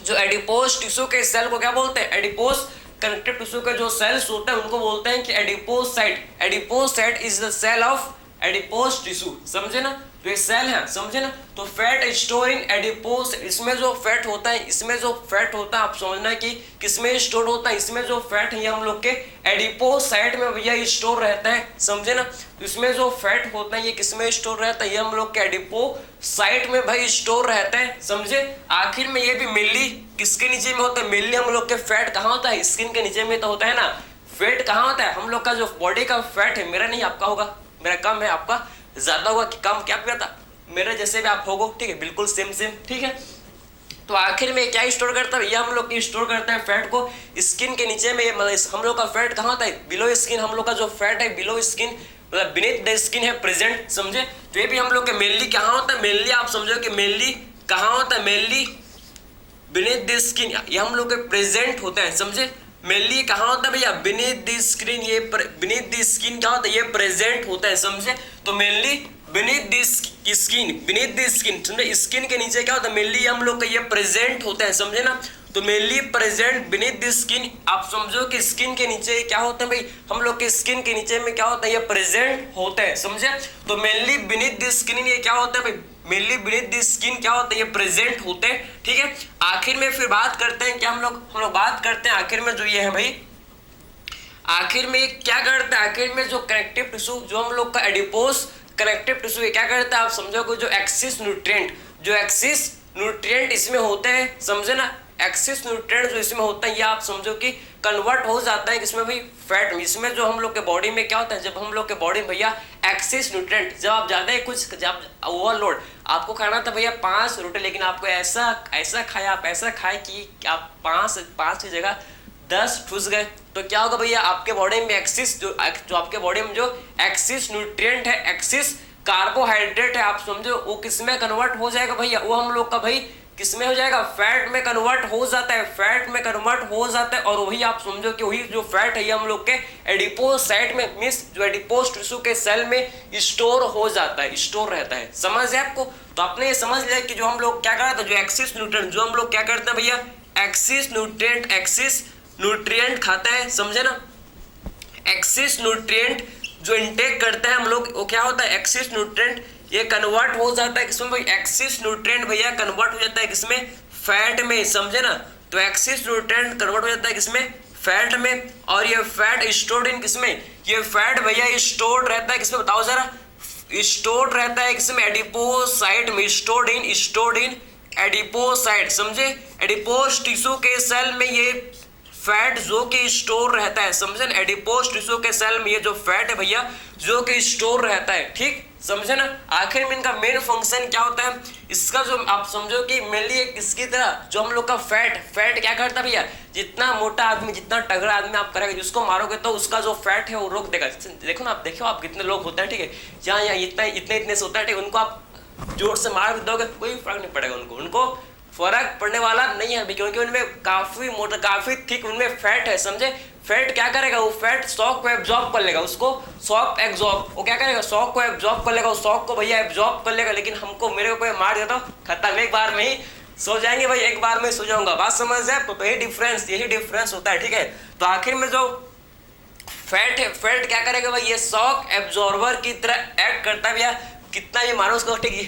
जो एडिपोज टिश्यू के सेल को क्या बोलते हैं एडिपोज कनेक्टिव टिश्यू के जो सेल्स होते हैं उनको बोलते हैं कि adipocyte, adipocyte is the cell of adipose tissue, समझे ना, तो ये सेल है, समझे ना, तो फैट स्टोर इन एडिपोज, इसमें जो फैट होता है, इसमें जो फैट होता है आप समझना कि किसमें स्टोर होता है, इसमें जो फैट है ये हम लोग के एडिपोज साइट में भैया स्टोर रहता है, समझे ना, तो इसमें जो फैट होता है ये किसमें स्टोर रहता है, ये हम लोग के एडिपोज साइट में भाई स्टोर रहता है, समझे। आखिर में ये भी मेनली किसके नीचे में होता है, मेनली हम लोग के फैट कहाँ होता है स्किन के नीचे में तो होता है ना, फैट कहाँ होता है हम लोग का जो बॉडी का फैट है, मेरा नहीं आपका होगा, मेरा कम है आपका ज्यादा होगा कि कम, क्या पता मेरे जैसे भी आप होगो, ठीक है, बिल्कुल सेम, ठीक है। तो आखिर में क्या स्टोर करता है ये हम लोग की स्टोर करता है फैट को स्किन के नीचे में, मतलब हम लोग का फैट कहाँ होता है बिलो स्किन, हम लोग का जो फैट है बिलो स्किन मतलब बीनीथ द स्किन है प्रेजेंट, समझे, तो ये भी हम लोग के मेनली कहाँ होता है, मेनली आप समझो कि मेनली कहाँ होता है, मेनली बीनीथ द स्किन, ये हम लोग के प्रेजेंट होता है, समझे, मेनली कहाँ होता है भैया बीनीथ द स्क्रीन, ये बीनीथ द स्किन क्या होता है ये प्रेजेंट होता है, समझे, तो मेनली बीनीथ द स्किन, समझे, स्किन के नीचे क्या होता है, मेनली हम लोग का ये प्रेजेंट होता है, समझे ना। तो mainly present beneath the skin, आप समझो कि स्किन के नीचे क्या होता है भाई, हम लोग के स्किन के नीचे में क्या होता है, ये प्रेजेंट होता है, समझे। तो मेनली बीनीथ द स्किन ये क्या होता है भाई, मेनली बीनीथ द स्किन क्या होता है, ये प्रेजेंट होते हैं, ठीक है। आखिर में फिर बात करते हैं क्या हम लोग बात करते हैं आखिर में जो ये है भाई, आखिर में क्या करता है, आखिर में जो कनेक्टिव टिश्यू जो हम लोग का एडिपोस कनेक्टिव टिश्यू क्या करता है, आप समझो कि जो एक्सिस न्यूट्रिएंट इसमें होते हैं, समझे ना। एक्सिस न्यूट्रिएंट जो इसमें होता है, ये आप समझो कि कन्वर्ट हो जाता है किसमें भाई, फैट में। इसमें जो हम लोग के बॉडी में क्या होता है, जब हम लोग के बॉडी में भैया एक्सिस न्यूट्रिएंट, जब आप ज्यादा कुछ, जब ओवरलोड, आपको खाना था भैया 5 रोटी, लेकिन आपको ऐसा खाया, आप ऐसा खाए कि आप 5 की जगह 10 ठूस गए, तो क्या होगा भैया, आपके बॉडी में एक्सिस जो आपके बॉडी में जो एक्सिस न्यूट्रिएंट है, एक्सिस कार्बोहाइड्रेट है, आप समझो वो किसमें कन्वर्ट हो जाएगा भैया, वो हम लोग का भाई किसमें हो जाएगा, फैट में कन्वर्ट हो जाता है, फैट में कन्वर्ट हो जाता है। और वही आप समझो कि वही जो फैट है ये हम लोग के एडिपोस साइड में, मींस जो एडिपोस टिश्यू के सेल में स्टोर हो जाता है, स्टोर रहता है, समझ है आपको। तो आपने ये समझ लिया कि जो हम लोग क्या करते हैं, जो एक्सिस न्यूट्रिएंट जो हम लोग क्या करते हैं भैया, एक्सिस न्यूट्रिएंट खाता है, समझे ना। एक्सिस न्यूट्रिएंट जो इंटेक करते हैं हम लोग, वो क्या होता है, एक्सिस न्यूट्रिएंट ये कन्वर्ट हो जाता है किसमें भाई, एक्सिस न्यूट्रिएंट भैया कन्वर्ट हो जाता है किसमें, फैट में, समझे ना। तो एक्सिस न्यूट्रिएंट कन्वर्ट हो जाता है किसमें, फैट में। और ये फैट स्टोर्ड इन किसमें, ये फैट भैया स्टोर्ड रहता है किसमें, बताओ जरा, स्टोर्ड रहता है किसमें, एडिपोसाइट में, स्टोर्ड इन एडिपोसाइट, समझे। एडिपोस टिश्यू के सेल में ये फैट जो कि स्टोर रहता है, समझे ना। एडिपोस टिश्यू के सेल में ये जो फैट है भैया जो कि स्टोर रहता है, ठीक, समझे ना। आखिर में इनका मेन फंक्शन क्या होता है, इसका जो आप समझो कि मेनली एक इसकी तरह जो हम लोग का फैट क्या करता है भैया, जितना मोटा आदमी, जितना तगड़ा आदमी आप करेंगे, जिसको मारोगे तो उसका जो फैट है वो रोक देगा। देखो ना, आप देखो आप कितने लोग होते हैं, ठीक है, यहाँ इतने से होता है, ठीक, उनको आप जोर से मार दोगे कोई फर्क नहीं पड़ेगा, उनको फर्क पड़ने वाला नहीं है, क्योंकि उनमें काफी मोटा, काफी थिक उनमें फैट है, समझे। फैट क्या करेगा, वो फैट शॉक को एब्जॉर्ब कर लेगा, उसको शॉक एब्जॉर्ब, वो क्या करेगा, शॉक को एब्जॉर्ब कर लेगा, उस शॉक को भैया एब्जॉर्ब कर लेगा। लेकिन हमको, मेरे को कोई मार देता खत्म, एक बार में ही सो जाएंगे भाई, एक बार में सो जाऊंगा, बात समझ जाए। तो यही डिफरेंस होता है, ठीक है। तो आखिर में जो फैट है, फैट क्या करेगा भाई, ये शॉक एब्जॉर्बर की तरह एक्ट करता है भैया, कितना भी मारो उसको, ठीक है,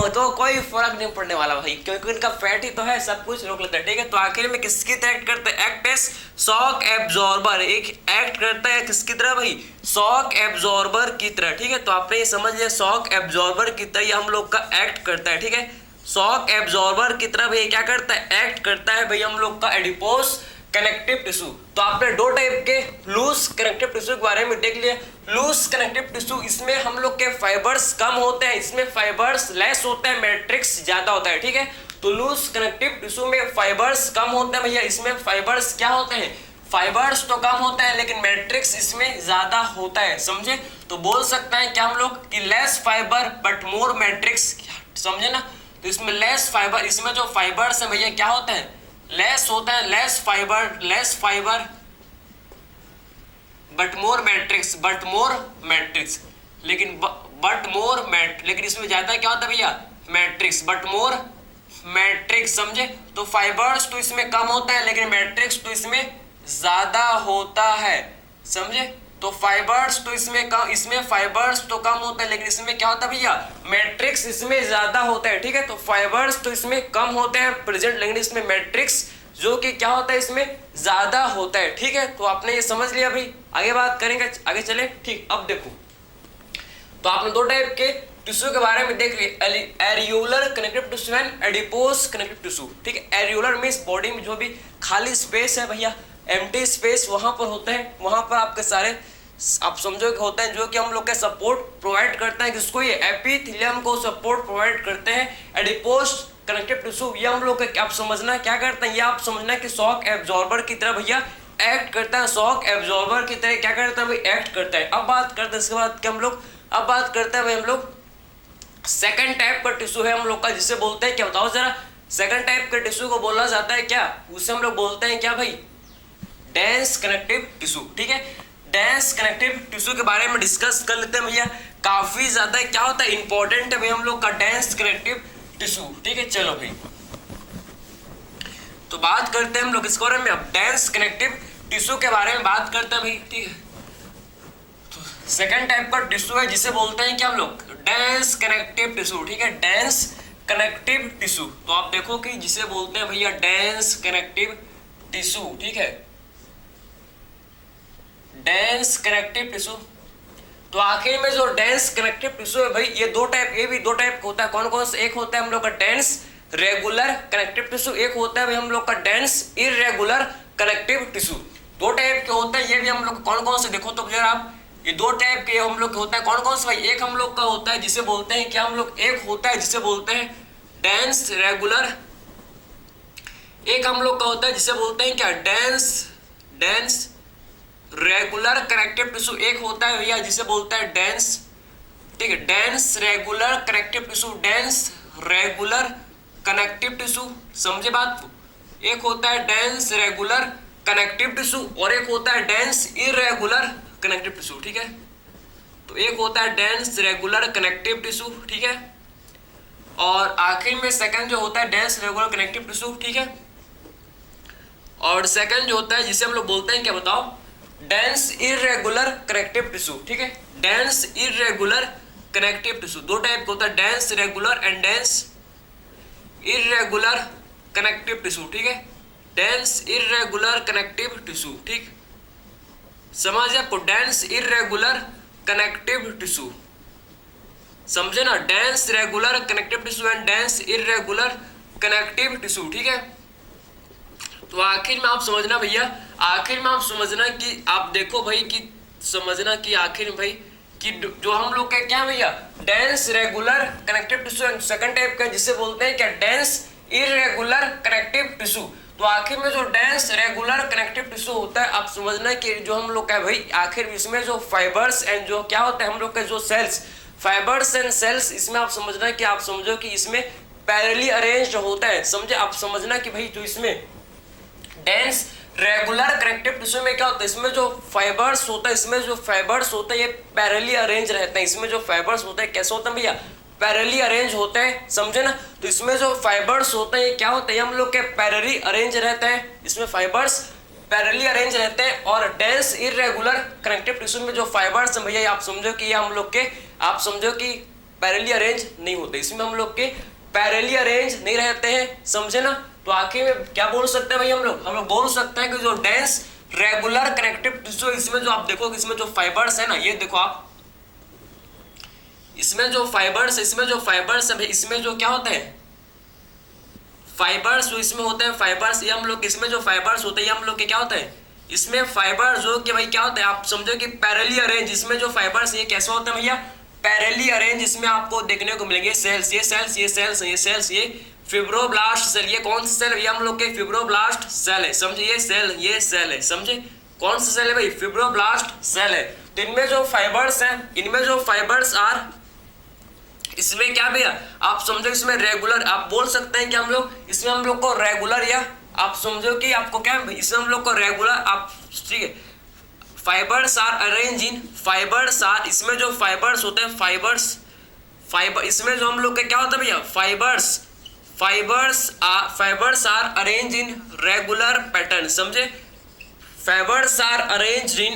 तो कोई फर्क नहीं पड़ने वाला भाई, क्योंकि उनका फैट ही तो है, सब कुछ रोक लेता है, ठीक है। तो आखिर में किसकी तरह एक्ट करता है, एक्ट एज शॉक एब्जॉर्बर, एक एक्ट करता है किसकी तरह भाई, शॉक एब्जॉर्बर की तरह, ठीक है। तो आपने ये समझ लिया, शॉक एब्जॉर्बर की तरह ये हम लोग का एक्ट करता है, ठीक है। शॉक एब्जॉर्बर की तरह भैया क्या करता है, एक्ट करता है भाई हम लोग का एडिपोस कनेक्टिव टिश्यू। तो आपने 2 टाइप के लूज कनेक्टिव टिश्यू के बारे में देख लिया। लूज कनेक्टिव टिश्यू, इसमें हम लोग के फाइबर्स कम होते हैं, इसमें फाइबर्स लेस होते हैं, मैट्रिक्स ज्यादा होता है, ठीक है। तो लूज कनेक्टिव टिश्यू में फाइबर्स कम होते हैं भैया, इसमें फाइबर्स क्या होते हैं, फाइबर्स तो कम होता है लेकिन मैट्रिक्स इसमें ज्यादा होता है, समझे। तो बोल सकते हैं क्या हम लोग कि less fibre but more matrix, समझे ना। तो इसमें लेस फाइबर, इसमें जो फाइबर्स है भैया क्या होता है, लेस होता है, less fibre but more matrix, लेकिन इसमें ज्यादा क्या होता है भैया, मैट्रिक्स, बट मोर मैट्रिक्स, समझे। तो फाइबर्स तो इसमें कम होता है लेकिन मैट्रिक्स तो इसमें ज्यादा होता है, समझे। तो फाइबर्स तो इसमें कम, इसमें फाइबर्स तो कम होता है लेकिन इसमें क्या होता है भैया, मैट्रिक्स इसमें ज्यादा होता है, ठीक है। तो फाइबर्स तो इसमें कम होते हैं प्रेजेंट, लेकिन इसमें मैट्रिक्स जो कि क्या होता है, इसमें ज्यादा होता है, ठीक है। तो आपने ये समझ लिया भाई, आगे बात करेंगे, आगे चले, ठीक। अब देखो, तो आपने 2 टाइप के टिश्यू के बारे में देख लिया, areolar connective tissue and adipose connective tissue, ठीक है। एरियोलर मींस बॉडी में जो भी खाली स्पेस है भैया, एम्प्टी स्पेस वहां पर होते हैं, वहां पर आपके सारे आप समझो कि होते हैं जो कि हम लोग के सपोर्ट प्रोवाइड करते हैं, किसको, ये एपिथेलियम को सपोर्ट प्रोवाइड करते हैं। एडिपोस कनेक्टिव टिश्यू ये हम लोग आप समझना क्या करते हैं, ये आप समझना कि शॉक एब्जॉर्बर की तरह भैया एक्ट करता है, शॉक एब्जॉर्बर की तरह क्या करता है भाई, एक्ट करता है। अब बात करते हैं इसके बाद क्या हम लोग, अब बात करते हैं भाई हम लोग सेकंड टाइप का टिश्यू है हम लोग का, जिसे बोलते हैं क्या, बताओ जरा। सेकंड टाइप के टिश्यू को बोला जाता है क्या, उसे हम लोग बोलते हैं क्या भाई, डेंस कनेक्टिव टिश्यू, ठीक है। डेंस कनेक्टिव टिश्यू के बारे में डिस्कस कर लेते हैं भैया। काफी ज्यादा क्या होता है, इंपॉर्टेंट है भाई हम लोग का डेंस कनेक्टिव टिश्यू। ठीक है, चलो भाई तो बात करते हैं हम लोग इसके बारे में। अब डेंस कनेक्टिव टिश्यू के बारे में बात करते हैं भाई। ठीक है, तो सेकंड टाइप का टिश्यू है जिसे बोलते हैं क्या हम लोग, डेंस कनेक्टिव टिश्यू। ठीक है, डेंस कनेक्टिव टिश्यू। तो आप देखो कि जिसे बोलते हैं भैया डेंस कनेक्टिव टिश्यू। ठीक है, डेंस कनेक्टिव टिश्यू। तो आखिर में जो डेंस कनेक्टिव टिश्यू है भाई, ये दो टाइप, ये भी दो टाइप का होता है। कौन कौन सा, एक होता है हम लोग का डेंस रेगुलर कनेक्टिव टिश्यू, एक होता है भाई हम लोग का डेंस इरेगुलर कनेक्टिव टिश्यू। दो टाइप के होते हैं। ये भी हम लोग कौन कौन से देखो तो भैया आप, ये दो टाइप के हम लोग के होता है। कौन कौन सा भाई, एक हम लोग का होता है जिसे बोलते हैं क्या हम लोग, एक होता है जिसे बोलते हैं डेंस रेगुलर, एक हम लोग का होता है जिसे बोलते हैं क्या, डेंस रेगुलर कनेक्टिव टिश्यू। एक होता है भैया जिसे बोलते हैं डेंस, ठीक है, dense regular connective tissue, dense regular connective tissue. समझे बात, एक होता है डेंस रेगुलर कनेक्टिव टिश्यू और एक होता है डेंस इरेगुलर कनेक्टिव टिश्यू। ठीक है, तो एक होता है डेंस रेगुलर कनेक्टिव टिश्यू, ठीक है, और आखिर में सेकंड जो होता है डेंस रेगुलर कनेक्टिव टिश्यू। ठीक है, और सेकंड जो होता है जिसे हम लोग बोलते हैं क्या बताओ, डेंस इरेगुलर कनेक्टिव टिश्यू। ठीक है, डेंस इरेगुलर कनेक्टिव टिश्यू दो टाइप का होता है, dense regular and dense irregular connective tissue. ठीक है, डेंस इरेगुलर कनेक्टिव टिश्यू। ठीक, समझ आपको, डेंस इरेगुलर कनेक्टिव टिश्यू, समझे ना, dense regular connective tissue and dense irregular connective tissue. ठीक है, तो आखिर में आप समझना भैया, आखिर में आप समझना कि आप देखो भाई कि समझना कि आखिर में भाई कि जो हम लोग का क्या भैया, dense regular connective tissue second type का जिसे बोलते हैं क्या, डेंस इरेगुलर कनेक्टिव टिश्यू। तो आखिर में जो डेंस रेगुलर कनेक्टिव टिश्यू होता है, आप समझना कि जो हम लोग का भाई आखिर इसमें जो फाइबर्स एंड जो क्या होता है हम लोग का जो सेल्स, फाइबर्स एंड सेल्स, इसमें आप समझना कि आप समझो कि इसमें पैरेलली अरेंज्ड होता है। समझे, आप समझना कि भाई जो इसमें डेंस रेगुलर कनेक्टिव टिश्यू में क्या होता है, इसमें जो फाइबर्स होता है, इसमें जो फाइबर्स होता है ये पैरेलली अरेंज रहते हैं। इसमें जो फाइबर्स होते हैं कैसे होता है भैया, पैरेलली अरेंज होते हैं, समझे ना। तो इसमें जो फाइबर्स होते हैं ये क्या होता है, हम लोग के पैरेलली अरेंज रहते हैं, इसमें फाइबर्स पैरेलली अरेंज रहते हैं। और डेंस इरेगुलर कनेक्टिव टिश्यू में जो फाइबर्स हैं भैया आप समझो कि ये हम लोग के, आप समझो कि पैरेलली अरेंज नहीं होते, इसमें हम लोग के पैरेलली अरेंज नहीं रहते हैं, समझे ना। तो आखिर में क्या बोल सकते हैं भाई हम लोग बोल सकते हैं कि जो डेंस रेगुलर कनेक्टिव टिश्यू, इसमें जो आप देखो इसमें जो फाइबर्स है ना, ये देखो आप, इसमें जो फाइबर्स, इसमें जो फाइबर्स है, इसमें जो क्या होते हैं फाइबर्स, जो इसमें होते हैं फाइबर्स, ये हम लोग इसमें जो फाइबर्स होते हैं हम लोग के क्या होते हैं, इसमें फाइबर जो कि भाई क्या होता है, आप समझो कि पैरेलली अरेंज, इसमें जो फाइबर्स ये कैसे होते हैं भैया, पैरेलली अरेंज। इसमें आपको देखने को मिलेंगे सेल्स, ये सेल्स, ये सेल्स, ये सेल्स, ये फिब्रोब्लास्ट सेल, ये कौन सा सेल है, ये हम लोग के फिब्रोब्लास्ट सेल है, समझे, ये सेल है, समझे, कौन सा सेल है भाई, फिब्रोब्लास्ट सेल है। तो इनमें जो फाइबर्स हैं, इनमें जो फाइबर्स आर, इसमें क्या भैया आप समझो इसमें रेगुलर, आप बोल सकते हैं कि हम लोग इसमें हम लोग को रेगुलर, या आप समझो कि आपको क्या इसमें हम लोग को रेगुलर, आप ठीक है, fibres are arrange in, fibres are, इसमें जो फाइबर्स होते हैं फाइबर, इसमें जो हम लोग का क्या होता है भैया, fibres are arrange in regular pattern, समझे, fibres are arranged in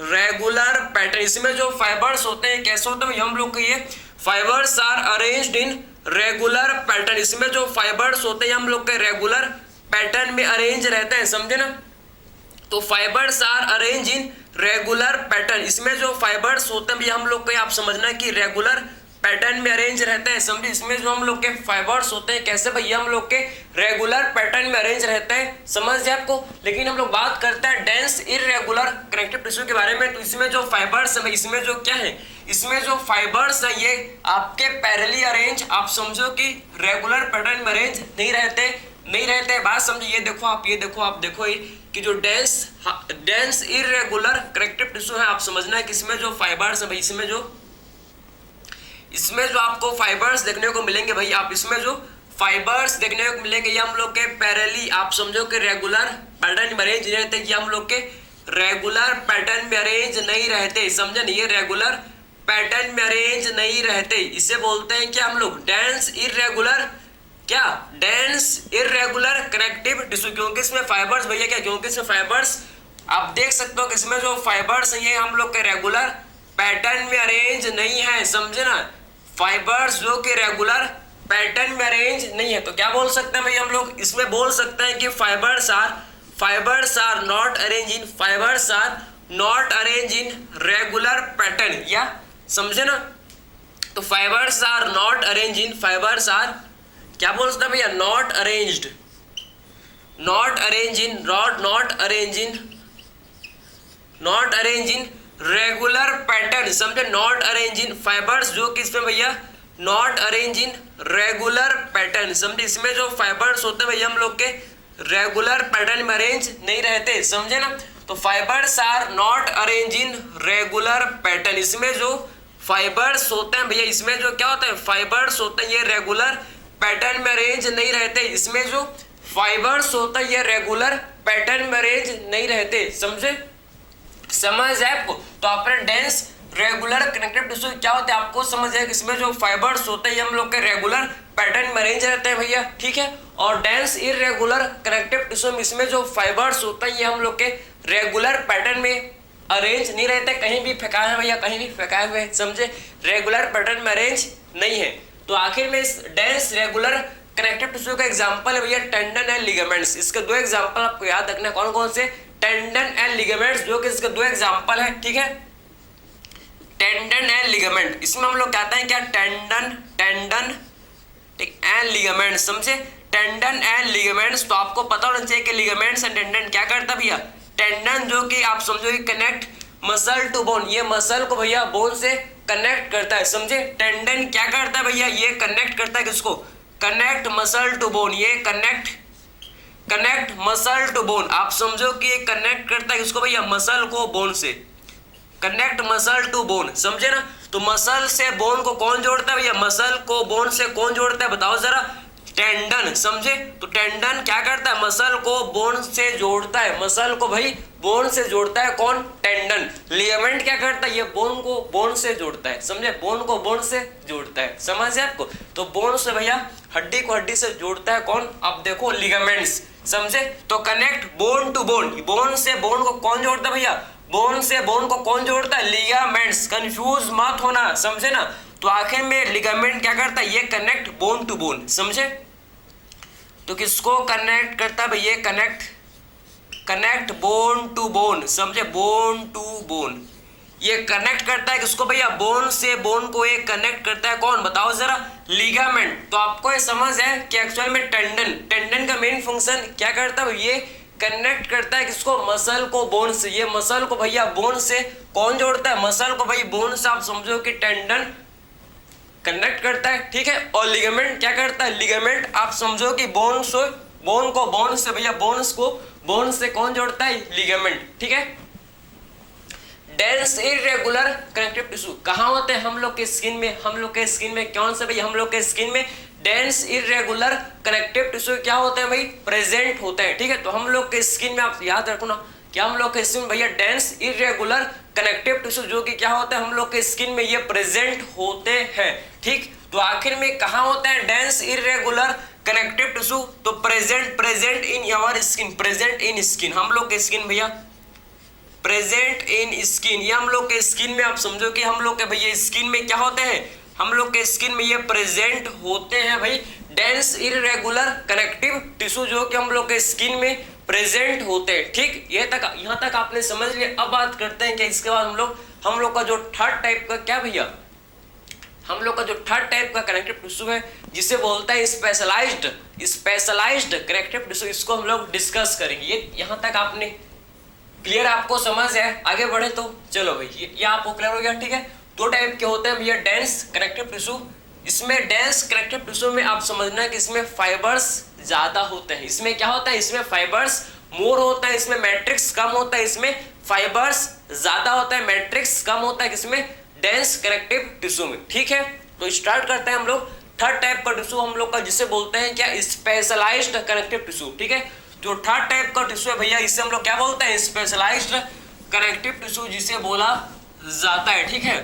regular pattern. इसमें जो फाइबर्स होते हैं कैसे होते हैं हम लोग के, ये fibres are arranged in regular pattern, इसमें जो फाइबर्स होते हैं हम लोग के रेगुलर पैटर्न में अरेंज रहते हैं, समझे ना। तो fibres are arrange in regular pattern, इसमें जो फाइबर्स होते हैं हम लोग के, आप समझना कि रेगुलर पैटर्न में अरेंज रहते हैं, समझे। इसमें जो हम लोग के फाइबर्स होते हैं कैसे भैया, हम लोग के रेगुलर पैटर्न में अरेंज रहते हैं, समझ जाए आपको। लेकिन हम लोग बात करते हैं डेंस इरेगुलर कनेक्टिव टिश्यू के बारे में, तो इसमें जो फाइबर्स है, इसमें जो क्या है, इसमें जो फाइबर्स है ये आपके पैरेलली अरेंज, आप समझो कि रेगुलर पैटर्न में अरेंज नहीं रहते, बात समझो। ये देखो आप देखो ये कि जो डेंस इरेगुलर कनेक्टिव टिश्यू है, आप समझना है कि इसमें जो फाइबर्स है भाई, इसमें जो आपको फाइबर्स देखने को मिलेंगे भाई, आप इसमें जो फाइबर्स देखने को मिलेंगे ये हम लोग के पैरेलली, आप समझो कि रेगुलर पैटर्न में अरेंज रहते हैं, ये हम लोग के रेगुलर पैटर्न में अरेंज नहीं रहते, समझे ना, ये रेगुलर पैटर्न में अरेंज नहीं रहते, इसे बोलते हैं क्या हम लोग, डेंस इररेगुलर, क्या, डेंस इररेगुलर कनेक्टिव टिश्यू। क्योंकि इसमें फाइबर्स भैया क्या, क्योंकि इसमें फाइबर्स आप देख सकते हो कि इसमें जो फाइबर्स हैं ये हम लोग के रेगुलर पैटर्न में अरेंज नहीं है, समझे ना, फाइबर्स जो कि रेगुलर पैटर्न में अरेंज नहीं है। तो क्या बोल सकते हैं भैया हम लोग, इसमें बोल सकते हैं कि fibres are not arrange in, fibres are not arrange in regular pattern, या समझे ना, तो fibres are not arrange in, fibres are क्या बोल सकते हैं भैया, not arranged, not arrange in, not arrange in regular pattern, समझे, नॉट अरेंज इन फाइबर्स जो कि इसमें भैया not arrange in regular pattern, समझे, इसमें जो फाइबर्स होते हैं भैया हम लोग के रेगुलर पैटर्न में अरेंज नहीं रहते, समझे ना, तो fibres are not arrange in regular pattern, इसमें जो फाइबर्स होते हैं भैया, इसमें जो क्या होता है, फाइबर्स होते हैं ये रेगुलर पैटर्न में अरेंज नहीं रहते, इसमें जो फाइबर्स होता है ये रेगुलर पैटर्न में अरेंज नहीं रहते, समझे, समझ है आपको। तो आपने डेंस रेगुलर कनेक्टिव टिश्यू क्या होता है आपको समझ है, इसमें जो फाइबर्स होते हैं ये हम लोग के रेगुलर पैटर्न में अरेंज रहते हैं भैया, ठीक है। और डेंस इररेगुलर कनेक्टिव टिश्यू में इसमें जो फाइबर्स होते हैं ये हम लोग के रेगुलर पैटर्न में अरेंज नहीं रहते, कहीं भी फेंकाए हैं भैया, कहीं भी फेंकाए हुए, समझे, रेगुलर पैटर्न में अरेंज नहीं है। तो आखिर में इस डेंस रेगुलर कनेक्टिव टिश्यू का एग्जांपल है भैया टेंडन एंड लिगामेंट्स। इसके दो एग्जांपल आपको याद रखना, कौन कौन से, टेंडन एंड लिगामेंट्स, जो कि इसके दो एग्जांपल है, ठीक है, टेंडन एंड लिगामेंट। इसमें हम लोग कहते हैं क्या, टेंडन ठीक एंड लिगामेंट, समझे, टेंडन एंड लिगामेंट्स। तो आपको पता होना चाहिए कि लिगामेंट्स एंड टेंडन क्या करता है भैया, टेंडन जो कि आप समझो कि कनेक्ट मसल टू बोन, ये मसल को भैया बोन से कनेक्ट करता है, समझे, टेंडन क्या करता है भैया, ये कनेक्ट करता है किसको, कनेक्ट मसल टू बोन, ये कनेक्ट मसल टू बोन, आप समझो कि ये कनेक्ट करता है किसको भैया, मसल को बोन से, कनेक्ट मसल टू बोन, समझे ना। तो मसल से बोन को कौन जोड़ता है भैया, मसल को बोन से कौन जोड़ता है बताओ जरा, टेंडन, समझे। तो टेंडन क्या करता है, मसल को बोन से जोड़ता है, मसल को भाई बोन से जोड़ता है कौन, टेंडन। लिगामेंट क्या करता है, ये बोन को बोन से जोड़ता है, समझे, बोन को बोन से जोड़ता है, समझ है आपको। तो बोन से भैया हड्डी को हड्डी से जोड़ता है कौन, आप देखो लिगामेंट्स, समझे। तो connect bone to bone, bone से बोन को कौन जोड़ता है भैया, बोन से बोन को कौन जोड़ता है, लिगामेंट्स, कंफ्यूज मत होना, समझे ना। तो आखिर में लिगामेंट क्या करता है, ये कनेक्ट बोन टू बोन, समझे। तो किसको कनेक्ट करता है भैया, कनेक्ट बोन टू बोन, समझे, बोन टू बोन, ये कनेक्ट करता है किसको भैया, बोन से बोन को ये कनेक्ट करता है कौन बताओ जरा, लिगामेंट। तो आपको ये समझ है कि एक्चुअल में टेंडन का मेन फंक्शन क्या करता है, ये कनेक्ट करता है किसको, मसल को बोन से, ये मसल को भैया बोन से कौन जोड़ता है, मसल को भाई बोन से, आप समझो कि टेंडन कनेक्ट करता है, ठीक है। और लिगामेंट क्या करता है, लिगामेंट आप समझो कि बोन को बोन से भैया, बोन्स को बोन से कौन जोड़ता है, लिगामेंट, ठीक है। डेंस इररेगुलर कनेक्टिव टिश्यू कहाँ होते हैं, हम लोग के स्किन में, हम लोग के स्किन में कौन से भैया, हम लोग के स्किन में डेंस इररेगुलर कनेक्टिव टिश्यू क्या होते हैं भाई, प्रेजेंट होते हैं, ठीक है। तो हम लोग के स्किन में आप याद रखो ना, क्या हम लोग के स्किन में भैया डेंस इररेगुलर कनेक्टिव टिश्यू जो कि क्या होता है, हम लोग के स्किन में ये प्रेजेंट होते हैं, ठीक। तो आखिर में कहाँ होता है डेंस इररेगुलर कनेक्टिव टिश्यू, तो present in our skin, present in skin, हम लोग के स्किन भैया प्रेजेंट इन स्किन, ये हम लोग के स्किन में, आप समझो कि हम लोग के भैया स्किन में क्या होते हैं, हम लोग के स्किन में ये प्रेजेंट होते हैं भाई डेंस इररेगुलर कनेक्टिव टिश्यू जो कि हम लोग के स्किन में प्रेजेंट होते हैं, ठीक। यहाँ तक आपने समझ लिया। अब बात करते हैं कि इसके बाद हम लोग का जो थर्ड टाइप का क्या भैया, हम लोग का जो थर्ड टाइप का कनेक्टिव टिश्यू है जिसे बोलता है स्पेशलाइज्ड कनेक्टिव टिश्यू, इसको हम लोग डिस्कस करेंगे। ये यहाँ तक आपने क्लियर, आपको समझ है, आगे बढ़े तो चलो भाई, ये आपको क्लियर हो गया, ठीक है। दो टाइप के होते हैं भैया डेंस कनेक्टिव टिश्यू। इसमें डेंस कनेक्टिव टिश्यू में आप समझना कि इसमें फाइबर्स ज्यादा होते हैं, इसमें क्या होता है, इसमें फाइबर्स मोर होता है, इसमें मैट्रिक्स कम होता है, इसमें फाइबर्स ज्यादा होता है, मैट्रिक्स कम होता है, किसमें, डेंस कनेक्टिव टिश्यू में, ठीक है। तो स्टार्ट करते हैं हम लोग थर्ड टाइप का टिश्यू हम लोग का, जिसे बोलते हैं क्या, स्पेशलाइज्ड कनेक्टिव टिश्यू, ठीक है। जो थर्ड टाइप का टिश्यू है भैया, इससे हम लोग क्या बोलते हैं, स्पेशलाइज्ड कनेक्टिव टिश्यू जिसे बोला जाता है, ठीक है।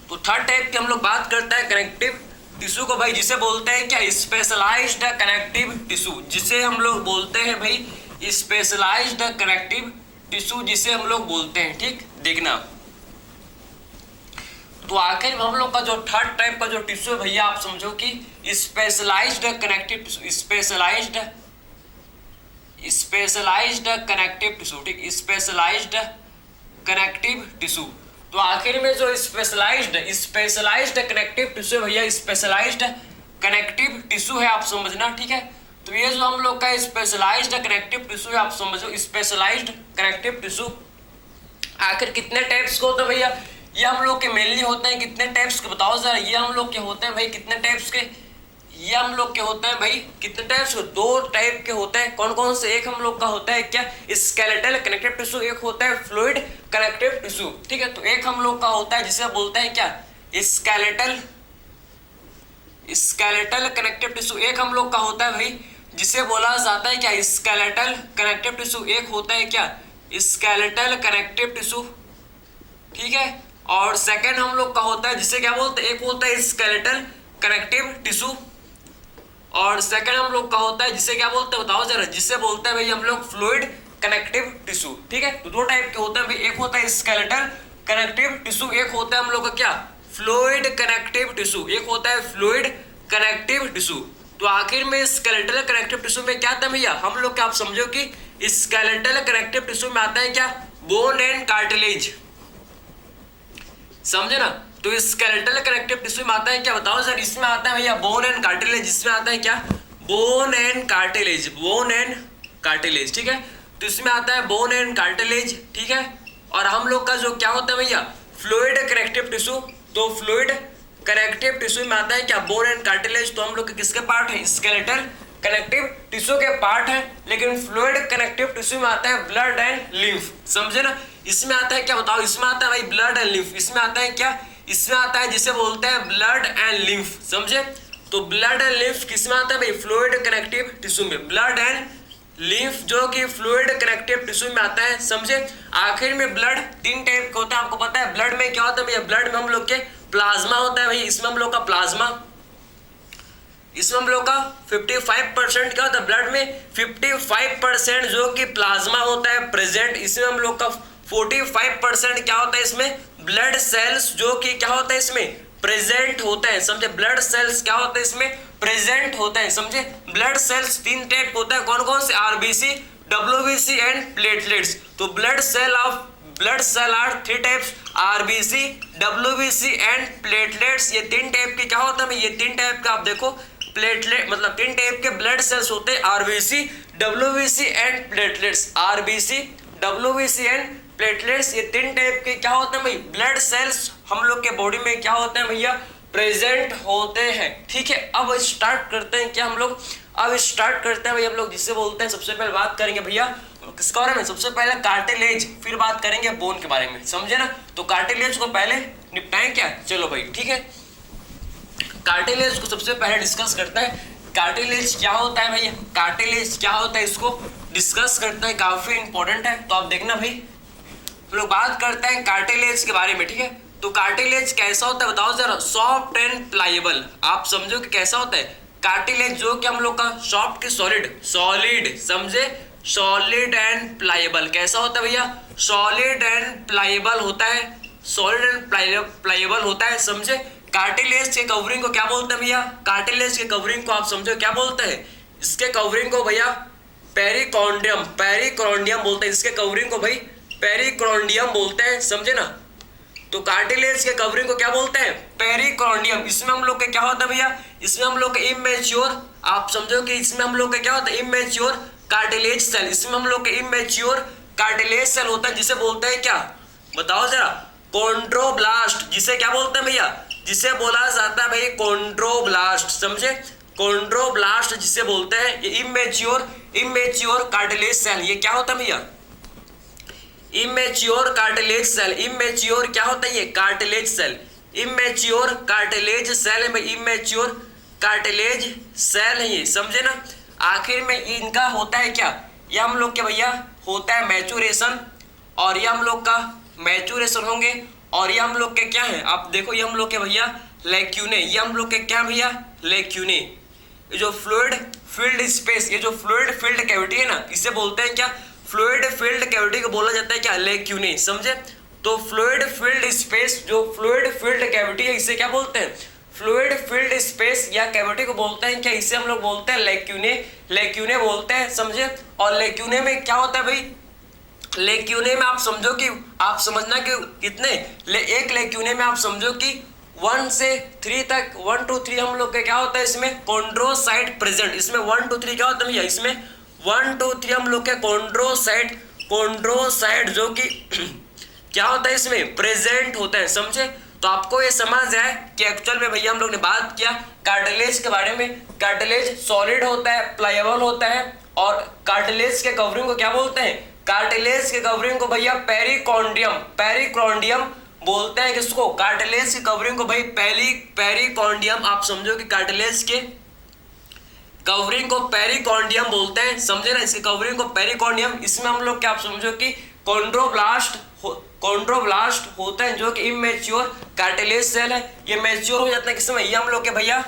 तो थर्ड टाइप की हम लोग बात करते हैं कनेक्टिव टिश्यू को भाई, जिसे बोलते हैं क्या, स्पेशलाइज्ड कनेक्टिव टिश्यू, जिसे हम लोग बोलते हैं भाई स्पेशलाइज्ड कनेक्टिव टिश्यू, जिसे हम लोग बोलते हैं, ठीक। देखना, तो आखिर में हम लोग का जो थर्ड टाइप का जो टिश्यू है भैया, आप समझो कि specialised connective tissue, specialised connective tissue, ठीक, स्पेशलाइज्ड कनेक्टिव टिश्यू। तो आखिर में जो स्पेशलाइज्ड कनेक्टिव टिश्यू भैया, स्पेशलाइज्ड कनेक्टिव टिश्यू है, आप समझना, ठीक है। तो ये जो हम लोग का स्पेशलाइज्ड कनेक्टिव टिश्यू है, आप समझो स्पेशलाइज्ड कनेक्टिव टिश्यू आखिर कितने टाइप्स के होते हैं भैया, ये हम लोग के मेनली होते हैं कितने टाइप्स के, बताओ जरा। ये हम लोग के होते हैं भाई कितने टाइप्स के, ये हम लोग के होते हैं भाई कितने टाइप्स के, दो टाइप के होते हैं। कौन कौन से, एक हम लोग का होता है क्या, स्केलेटल कनेक्टिव टिश्यू, एक होता है फ्लूइड कनेक्टिव टिश्यू, ठीक है। तो एक हम लोग का होता है जिसे बोलते हैं क्या, स्केलेटल कनेक्टिव टिश्यू, एक हम लोग का होता है भाई जिसे बोला जाता है क्या, स्केलेटल कनेक्टिव टिश्यू, एक होता है क्या, स्केलेटल कनेक्टिव टिश्यू, ठीक है। और सेकंड हम लोग का होता है जिसे क्या बोलते हैं, एक होता है स्केलेटल कनेक्टिव टिश्यू, और सेकंड हम लोग का होता है जिसे क्या बोलते हैं, बताओ जरा, जिसे बोलते हैं भाई हम लोग फ्लूइड कनेक्टिव टिश्यू, ठीक है। तो दो टाइप के होते हैं भाई, एक होता है स्केलेटल कनेक्टिव टिश्यू, एक होता है हम लोग का क्या, फ्लूइड कनेक्टिव टिश्यू, एक होता है फ्लूइड कनेक्टिव टिश्यू। तो आखिर में स्केलेटल कनेक्टिव टिश्यू में क्या था भैया, हम लोग क्या, आप समझो कि स्केलेटल कनेक्टिव टिश्यू में आता है क्या, बोन एंड कार्टिलेज, समझे ना। तो स्केलेटल कनेक्टिव टिश्यू में आता है क्या, बताओ सर, इसमें आता है भैया बोन एंड कार्टिलेज, इसमें आता है क्या, bone and cartilage, bone and cartilage, ठीक है। तो इसमें आता है बोन एंड कार्टिलेज, ठीक है। और हम लोग का जो क्या होता है भैया, फ्लूइड कनेक्टिव टिश्यू, तो फ्लूइड कनेक्टिव टिश्यू में आता है क्या, बोन एंड कार्टिलेज। तो हम लोग के किसके पार्ट है, स्केलेटल कनेक्टिव टिश्यू के पार्ट है। लेकिन फ्लूइड कनेक्टिव टिश्यू में आता है ब्लड एंड लिम्फ, समझे ना। इसमें आता है क्या, बताओ, इसमें आता है भाई ब्लड एंड लिम्फ, इसमें आता है क्या, इसमें आता है जिसे बोलते हैं ब्लड एंड लिम्फ, समझे। तो ब्लड एंड लिम्फ किसमें आता है भाई, फ्लूइड कनेक्टिव टिश्यू में, ब्लड एंड लिम्फ जो कि फ्लूइड कनेक्टिव टिश्यू में आता है, समझे। आखिर में ब्लड तीन टाइप का होता है, आपको पता है। ब्लड में क्या होता है भैया, ब्लड में हम लोग के प्लाज्मा होता है भाई, इसमें हम लोग का प्लाज्मा, इसमें हम लोग का 55% क्या होता है, ब्लड में 55% जो कि प्लाज्मा होता है प्रेजेंट। इसमें हम लोग का 45% क्या होता है, इसमें ब्लड सेल्स जो कि क्या होता है, इसमें प्रेजेंट होता है, समझे। ब्लड सेल्स क्या होता है, इसमें प्रेजेंट होता है, समझे। ब्लड सेल्स तीन टाइप होता है, कौन कौन से, आरबीसी, डब्ल्यूबीसी एंड प्लेटलेट्स। तो blood cell are three types, RBC, WBC and platelets. ये तीन टाइप के क्या होता है, ये तीन टाइप का आप देखो, प्लेटलेट मतलब तीन टाइप के ब्लड सेल्स होते हैं, RBC, WBC and platelets, RBC, WBC and platelets. ये तीन टाइप के क्या होते हैं भाई, ब्लड सेल्स हम लोग के बॉडी में क्या होते हैं भैया, प्रेजेंट होते हैं, ठीक है। अब स्टार्ट करते हैं क्या हम लोग, अब स्टार्ट करते हैं भाई हम लोग जिसे बोलते हैं, सबसे पहले बात करेंगे भैया किसके बारे में, सबसे पहले कार्टिलेज, फिर बात करेंगे बोन के बारे में, समझे ना। तो कार्टिलेज को पहले निपटाएं क्या, चलो भाई, ठीक है। कार्टिलेज को सबसे पहले डिस्कस करते हैं, कार्टिलेज क्या होता है भैया, कार्टिलेज क्या होता है, इसको डिस्कस करते हैं, काफी इंपॉर्टेंट है। तो आप देखना भाई, हम लोग बात करते हैं कार्टिलेज के बारे में, ठीक है। तो कार्टिलेज कैसा होता है, बताओ जरा, सॉफ्ट एंड प्लायबल। आप समझो कि कैसा होता है कार्टिलेज, जो कि हम लोग का सॉफ्ट की सॉलिड, समझे, सॉलिड एंड प्लायबल। कैसा होता है भैया, सॉलिड एंड प्लायबल होता है, सॉलिड एंड प्लायबल होता है, समझे। कार्टिलेज के कवरिंग को क्या बोलते हैं भैया, कार्टिलेज के कवरिंग को आप समझो क्या बोलते हैं, इसके कवरिंग को भैया पेरिकोर्डियम बोलते हैं, इसके कवरिंग को भाई पेरिकोर्डियम बोलते हैं, समझे ना। तो कार्टिलेज के कवरिंग को क्या बोलते हैं, पेरिकोर्डियम। इसमें हम लोग के क्या होता है भैया, इसमें हम लोग के इमेच्योर, आप समझो कि इसमें हम लोग के क्या होता है, इमेच्योर कार्टिलेज सेल, इसमें हम लोग के इमेच्योर कार्टिलेज सेल होता है, जिसे बोलते हैं क्या, बताओ जरा, कॉन्ड्रोब्लास्ट। जिसे क्या बोलते हैं भैया, जिसे बोला जाता है भाई कॉन्ड्रोब्लास्ट, समझे, कॉन्ड्रोब्लास्ट जिसे बोलते हैं। ये इमेच्योर कार्टिलेज सेल, ये क्या होता है भैया, इमेच्योर कार्टिलेज सेल। इमेच्योर क्या होता है, ये cartilage cell, immature cartilage cell है भाई, इमेच्योर कार्टिलेज सेल है ये, समझे ना। आखिर में इनका होता है क्या, ये हम लोग के भैया होता है मैचुरेशन, और ये हम लोग का मैचुरेशन होंगे, और ये हम लोग के क्या है, आप देखो ये हम लोग के भैया लैक्यूने, ये हम लोग के क्या भैया लैक्यूने। ये जो फ्लूइड फील्ड स्पेस, ये जो फ्लूइड फील्ड कैविटी है ना, इसे बोलते हैं क्या, फ्लूइड फील्ड कैविटी को बोला जाता है क्या, लैक्यूने, समझे। तो फ्लूइड फील्ड स्पेस, जो फ्लूइड फील्ड कैविटी है, इसे क्या बोलते हैं, फ्लूइड फील्ड स्पेस या कैविटी को बोलते हैं क्या, इसे हम लोग बोलते हैं लैक्यूने, लैक्यूने बोलते हैं, समझे। और लैक्यूने में क्या होता है भाई, लैक्यूने में आप समझो कि, आप समझना कि कितने एक लैक्यूने में आप समझो कि 1 से 3 तक, 1 to 3 हम लोग का क्या होता है इसमें कॉन्ड्रोसाइट प्रेजेंट, इसमें 1 to 3 क्या होता है भैया, इसमें 1 to 3 हम लोग के कॉन्ड्रोसाइट, कॉन्ड्रोसाइट जो कि क्या होता है इसमें प्रेजेंट होता है, समझे। तो आपको ये समझ आए कि एक्चुअल में भैया हम लोग ने बात किया कार्टिलेज के बारे में। कार्टिलेज सॉलिड होता है, प्लायबल होता है, और कार्टिलेज के कवरिंग को क्या बोलते हैं, कार्टिलेज के कवरिंग को भैया पेरिकॉन्डियम, पेरिकॉन्डियम बोलते हैं। किसको, कार्टिलेज की कवरिंग को भाई पेरिकॉन्डियम, आप समझो कि कार्टिलेज के कवरिंग को पेरिकॉन्डियम बोलते हैं, समझे ना, इसके कवरिंग को पेरिकॉन्डियम। इसमें हम लोग क्या आप समझो कि कॉन्ड्रोब्लास्ट, कॉन्ड्रोब्लास्ट होते हैं जो कि इमेच्योर कार्टिलेज सेल है, ये मैच्योर हो जाता है किस समय, ये हम लोग के भैया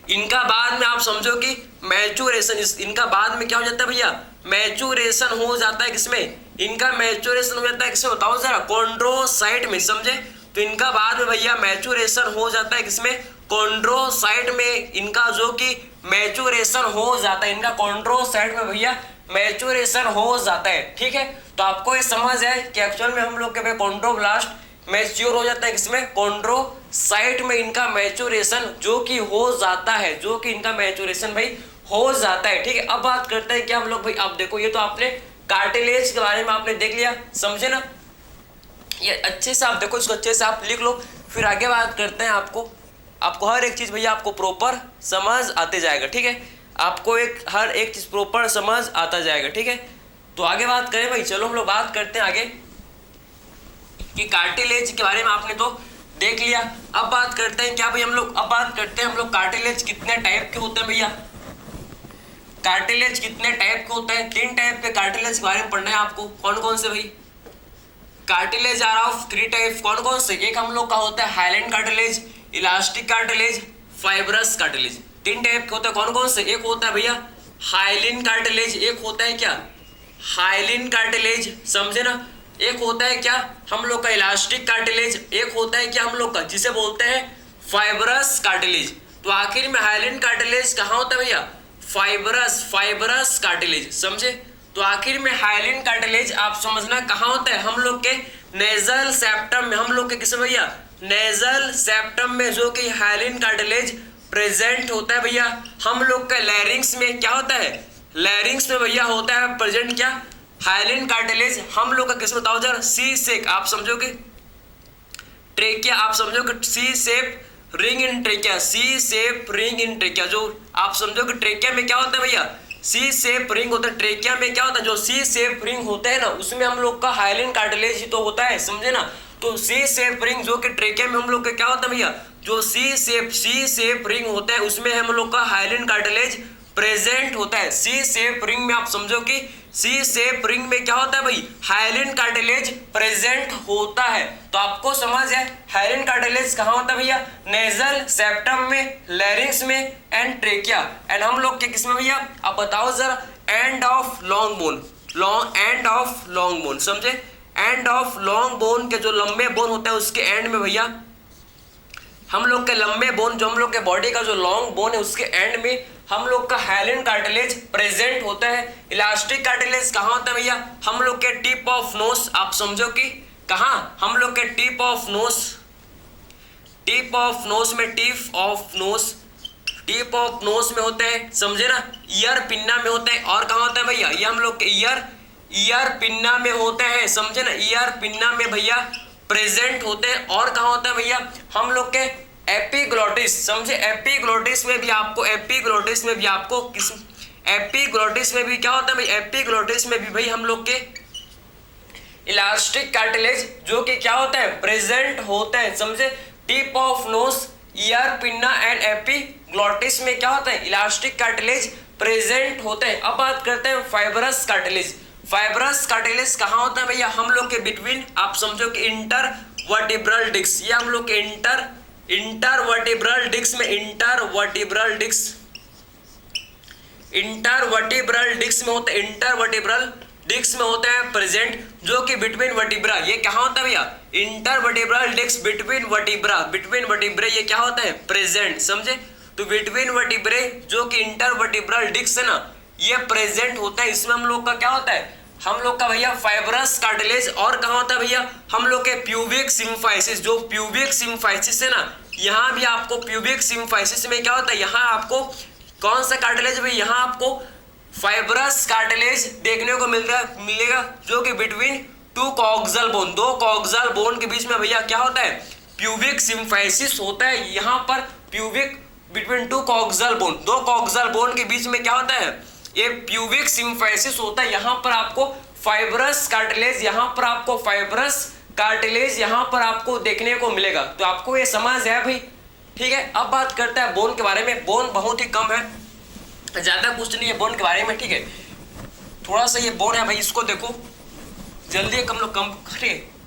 इनका बाद में आप समझो कि मैचुरेशन, इनका बाद में क्या हो जाता है भैया, मैचुरेशन हो जाता है किसमें, इनका मैचुरेशन हो जाता है किसमें, बताओ जरा, कॉन्ड्रोसाइट में, समझे। तो इनका बाद में भैया मैचुरेशन हो जाता है किसमें, कॉन्ड्रोसाइट में, इनका जो कि मैचुरेशन हो जाता है, इनका कॉन्ड्रोसाइट में भैया मैचुरेशन हो जाता है, ठीक है। तो आपको ये समझ है कि एक्चुअल में हम लोग के कॉन्ड्रोब्लास्ट मैच्योर हो जाता है किसमें, कॉन्ड्रोसाइट में, इनका मैचुरेशन जो कि हो जाता है, जो कि इनका मैचुरेशन भाई हो जाता है, ठीक है। अब बात करते हैं कि हम लोग भाई, अब देखो ये तो आपने कार्टिलेज के बारे में आपने देख लिया, समझे ना, ये अच्छे से आप देखो, इसको अच्छे से आप लिख लो, फिर आगे बात करते हैं। आपको हर एक चीज भैया आपको प्रॉपर समझ आते जाएगा, ठीक है, आपको हर एक चीज प्रॉपर समझ आता जाएगा, ठीक है। तो आगे बात करें भाई, चलो हम लोग बात करते हैं आगे कि कार्टिलेज के बारे में आपने तो देख लिया। अब बात करते हैं क्या भाई हम लोग, अब बात करते हैं हम लोग कार्टिलेज कितने टाइप के होते हैं भैया, कार्टिलेज कितने टाइप के होते हैं। 3 टाइप के कार्टिलेज के बारे में पढ़ना है आपको। कौन कौन से भाई, कार्टिलेज आर ऑफ 3 टाइप, कौन कौन से, एक हम लोग का होता है hyaline cartilage, elastic cartilage, fibrous cartilage. 3 type के होते हैं, कौन कौन से, एक होता है भैया हाइलिन कार्टिलेज, एक होता है क्या हाइलिन कार्टिलेज, समझे ना, एक होता है क्या हम लोग का इलास्टिक कार्टिलेज, एक होता है क्या हम लोग का जिसे बोलते हैं फाइब्रस कार्टिलेज। तो आखिर में हाइलिन कार्टिलेज कहाँ होता है भैया, फाइब्रस कार्टिलेज, समझे। तो आखिर में हाइलिन कार्टिलेज आप समझना कहाँ होता है, हम लोग के नेजल सेप्टम में, हम लोग के किसमें भैया, नेजल सेप्टम में, जो कि हाइलिन कार्टिलेज प्रेजेंट होता है भैया। हम लोग का लैरिंग्स में क्या होता है, लैरिंग्स में भैया होता है प्रेजेंट क्या, हाइलिन कार्टिलेज। हम लोग का किसमें बताओ जरा, सी शेप, आप समझो कि ट्रेकिया, आप समझो कि C shape ring in trachea, C shape ring in trachea, जो आप समझो कि ट्रेकिया में क्या होता है भैया, सी शेप रिंग होता है। ट्रेकिया में क्या होता है, जो सी शेप रिंग होता है ना, उसमें हम लोग का हाइलिन कार्टिलेज ही तो होता है, समझे ना। तो सी शेप रिंग जो कि ट्रेकिया में हम लोग का क्या होता है भैया, जो सी शेप रिंग होता है, उसमें हम लोग का हाइलिन कार्टिलेज प्रेजेंट होता है। सी शेप रिंग में आप समझो कि सी शेप रिंग में क्या होता है भाई, हाइलिन कार्टिलेज प्रेजेंट होता है। तो आपको समझ है हाइलिन कार्टिलेज कहाँ होता है भैया, नेजल सेप्टम में, लैरिंग्स में एंड ट्रेकिया, एंड हम लोग के किसमें भैया, आप बताओ जरा, end of long bone, end of long bone, समझे। एंड ऑफ लॉन्ग बोन के जो लंबे बोन होता है उसके एंड में भैया, हम लोग के लंबे बोन, जो हम लोग के बॉडी का जो लॉन्ग बोन है उसके एंड में हम लोग का हाइलिन कार्टिलेज प्रेजेंट होता है। इलास्टिक कार्टिलेज कहाँ होता है भैया, हम लोग के टिप ऑफ नोस, आप समझो कि कहाँ, हम लोग के टिप ऑफ नोस में, टिप ऑफ नोस में होता है, समझे ना। ईयर पिन्ना में होता है, और कहाँ होता है भैया, ये हम लोग के ईयर पिन्ना में होते हैं, समझे ना, ईयर पिन्ना में भैया प्रेजेंट होते हैं। और कहाँ होता है भैया, हम लोग के एपिग्लोटिस, समझे। एपिग्लोटिस में भी आपको किस, एपिग्लोटिस में भी क्या होता है भाई, एपिग्लोटिस में भी भाई हम लोग के इलास्टिक कार्टिलेज जो कि क्या होता है, प्रेजेंट होता है, समझे। Tip of nose, ear pinna and epiglottis में क्या होता है, इलास्टिक कार्टिलेज प्रेजेंट होते हैं। अब बात करते हैं फाइब्रस कार्टिलेज। फाइब्रस कार्टिलेज कहाँ होता है भैया, हम लोग के बिटवीन, आप समझो कि इंटर वर्टिब्रल डिस्क, ये हम लोग के इंटर वर्टिब्रल डिस्क में, इंटर वर्टिब्रल डिस्क में होता है, इंटर वर्टिब्रल डिस्क में होता है प्रेजेंट, जो कि बिटवीन वर्टिब्रा, ये कहाँ होता है भैया, intervertebral disc between vertebra, ये क्या होता है, प्रेजेंट, समझे। तो बिटवीन वर्टिब्रे जो कि इंटर वर्टिब्रल डिस्क है ना, ये प्रेजेंट होता है, इसमें हम लोग का क्या होता है, हम लोग का भैया फाइब्रस कार्टिलेज, और कहाँ होता है भैया, हम लोग के प्यूबिक सिम्फाइसिस, जो प्यूबिक सिम्फाइसिस है ना, यहाँ भी आपको प्यूबिक सिम्फाइसिस में क्या होता है, यहाँ आपको कौन सा कार्टिलेज भाई, यहाँ आपको फाइब्रस कार्टिलेज देखने को मिलेगा, जो कि बिटवीन टू कॉक्सल बोन, दो कॉक्सल बोन के बीच में भैया क्या होता है, प्यूबिक सिम्फाइसिस होता है। यहाँ पर pubic between two coxal bone, दो कॉक्सल बोन के बीच में क्या होता है, ये प्यूबिक सिम्फाइसिस होता है। यहाँ पर आपको फाइब्रस कार्टिलेज, यहाँ पर आपको फाइब्रस कार्टिलेज यहाँ पर आपको देखने को मिलेगा। तो आपको ये समझ है भाई, ठीक है। अब बात करते हैं बोन के बारे में। बोन बहुत ही कम है, ज्यादा कुछ नहीं है बोन के बारे में, ठीक है। थोड़ा सा ये बोन है भाई, इसको देखो जल्दी हम लोग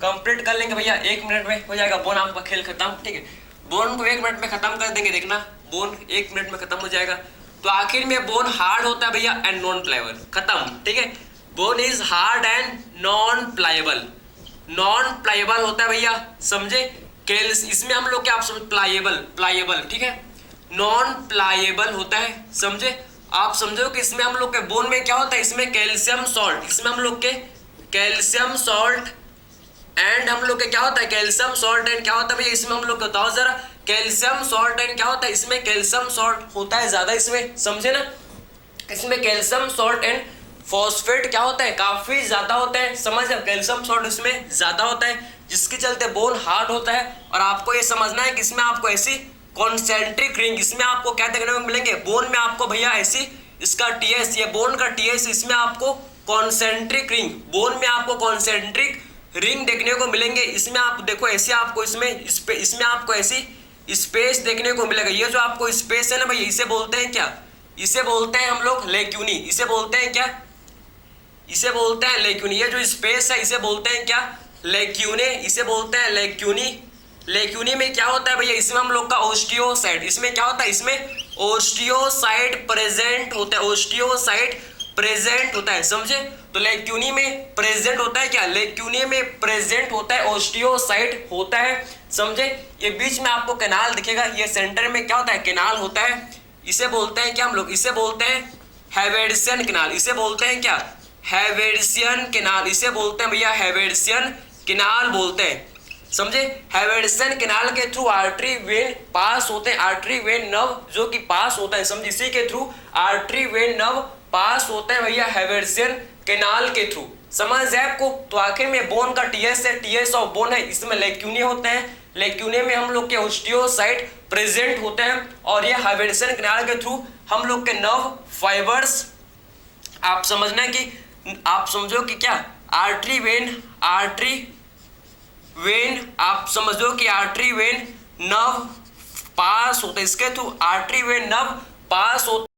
कंप्लीट कर लेंगे भैया, 1 मिनट में हो जाएगा बोन आपका खेल खत्म, ठीक है। बोन को 1 मिनट में खत्म कर देंगे, देखना बोन 1 मिनट में खत्म हो जाएगा। तो आखिर में बोन हार्ड होता है भैया एंड नॉन प्लायबल, खत्म, ठीक है। Bone is hard and non pliable, non pliable होता है भैया, समझे। इसमें हम लोग क्या, आप समझ, प्लायबल, ठीक है, नॉन प्लायबल होता है, समझे। आप समझो कि इसमें हम लोग के बोन में क्या होता है, इसमें कैल्शियम सॉल्ट, इसमें हम लोग के कैल्शियम सॉल्ट एंड हम लोग के क्या होता है, कैल्शियम सॉल्ट एंड क्या होता है भैया, इसमें हम लोग बताओ जरा, कैल्शियम सॉल्ट एंड क्या होता है, इसमें कैल्शियम सॉल्ट होता है ज्यादा, इसमें समझे ना। इसमें कैल्शियम सॉल्ट एंड फॉस्फेट क्या होता है, काफी ज्यादा होता है, समझ, कैल्शियम सॉल्ट इसमें ज्यादा होता है, जिसके चलते बोन हार्ड होता है। और आपको ये समझना है कि इसमें आपको ऐसी कॉन्सेंट्रिक रिंग, इसमें आपको क्या देखने को मिलेंगे, बोन में आपको भैया ऐसी, इसका टीएस, ये बोन का टीएस, इसमें आपको कॉन्सेंट्रिक रिंग, बोन में आपको कॉन्सेंट्रिक रिंग देखने को मिलेंगे। इसमें आप देखो ऐसे आपको इसमें आपको ऐसी स्पेस देखने को मिलेगा। ये जो आपको स्पेस है ना भैया, इसे बोलते हैं क्या, इसे बोलते हैं हम लोग लेक्यूनी, इसे बोलते हैं क्या, इसे बोलते हैं लेक्यूनी। ये जो स्पेस है इसे बोलते हैं क्या, लेक्यूने, इसे बोलते हैं लेक्यूनी। लेक्यूनी में क्या होता है भैया, इसमें हम लोग का ओस्टियोसाइट, इसमें क्या होता है, इसमें ओस्टियोसाइट प्रेजेंट होता है, ओस्टियोसाइट प्रेजेंट होता है, समझे। तो लेक्यूनी में प्रेजेंट होता है क्या, लेक्यूनी में प्रेजेंट होता है, ओस्टियोसाइट होता है, समझे। ये बीच में आपको कैनाल दिखेगा, ये सेंटर में क्या होता है, कैनाल होता है, इसे बोलते हैं क्या हम लोग, इसे बोलते हैं हैवेर्सियन कैनाल, इसे बोलते हैं क्या, हैवेर्सियन कैनाल, इसे बोलते हैं भैया हैवेर्सियन कैनाल बोलते हैं, समझे। हैवेर्सियन कैनाल के थ्रू आर्टरी वेन पास होते हैं, आर्टरी वेन नर्व जो कि पास होता है, समझे, इसी के थ्रू आर्टरी वेन नर्व पास होते हैं भैया हैवेर्सियन कैनाल के थ्रू, समझ है आपको। तो आखिर में बोन का टीएस है, टीएस ऑफ बोन है, इसमें लेक्यूने होते हैं, लेक्यूने में हम लोग के ओस्टियोसाइट प्रेजेंट होते हैं, और ये हैवेर्सियन कैनाल के थ्रू हम लोग के नर्व फाइबर्स, आप समझना कि आप समझो कि क्या, आर्टरी वेन आप समझो कि आर्टरी वेन नर्व पास होता है, इसके थ्रू आर्टरी वेन नर्व पास होता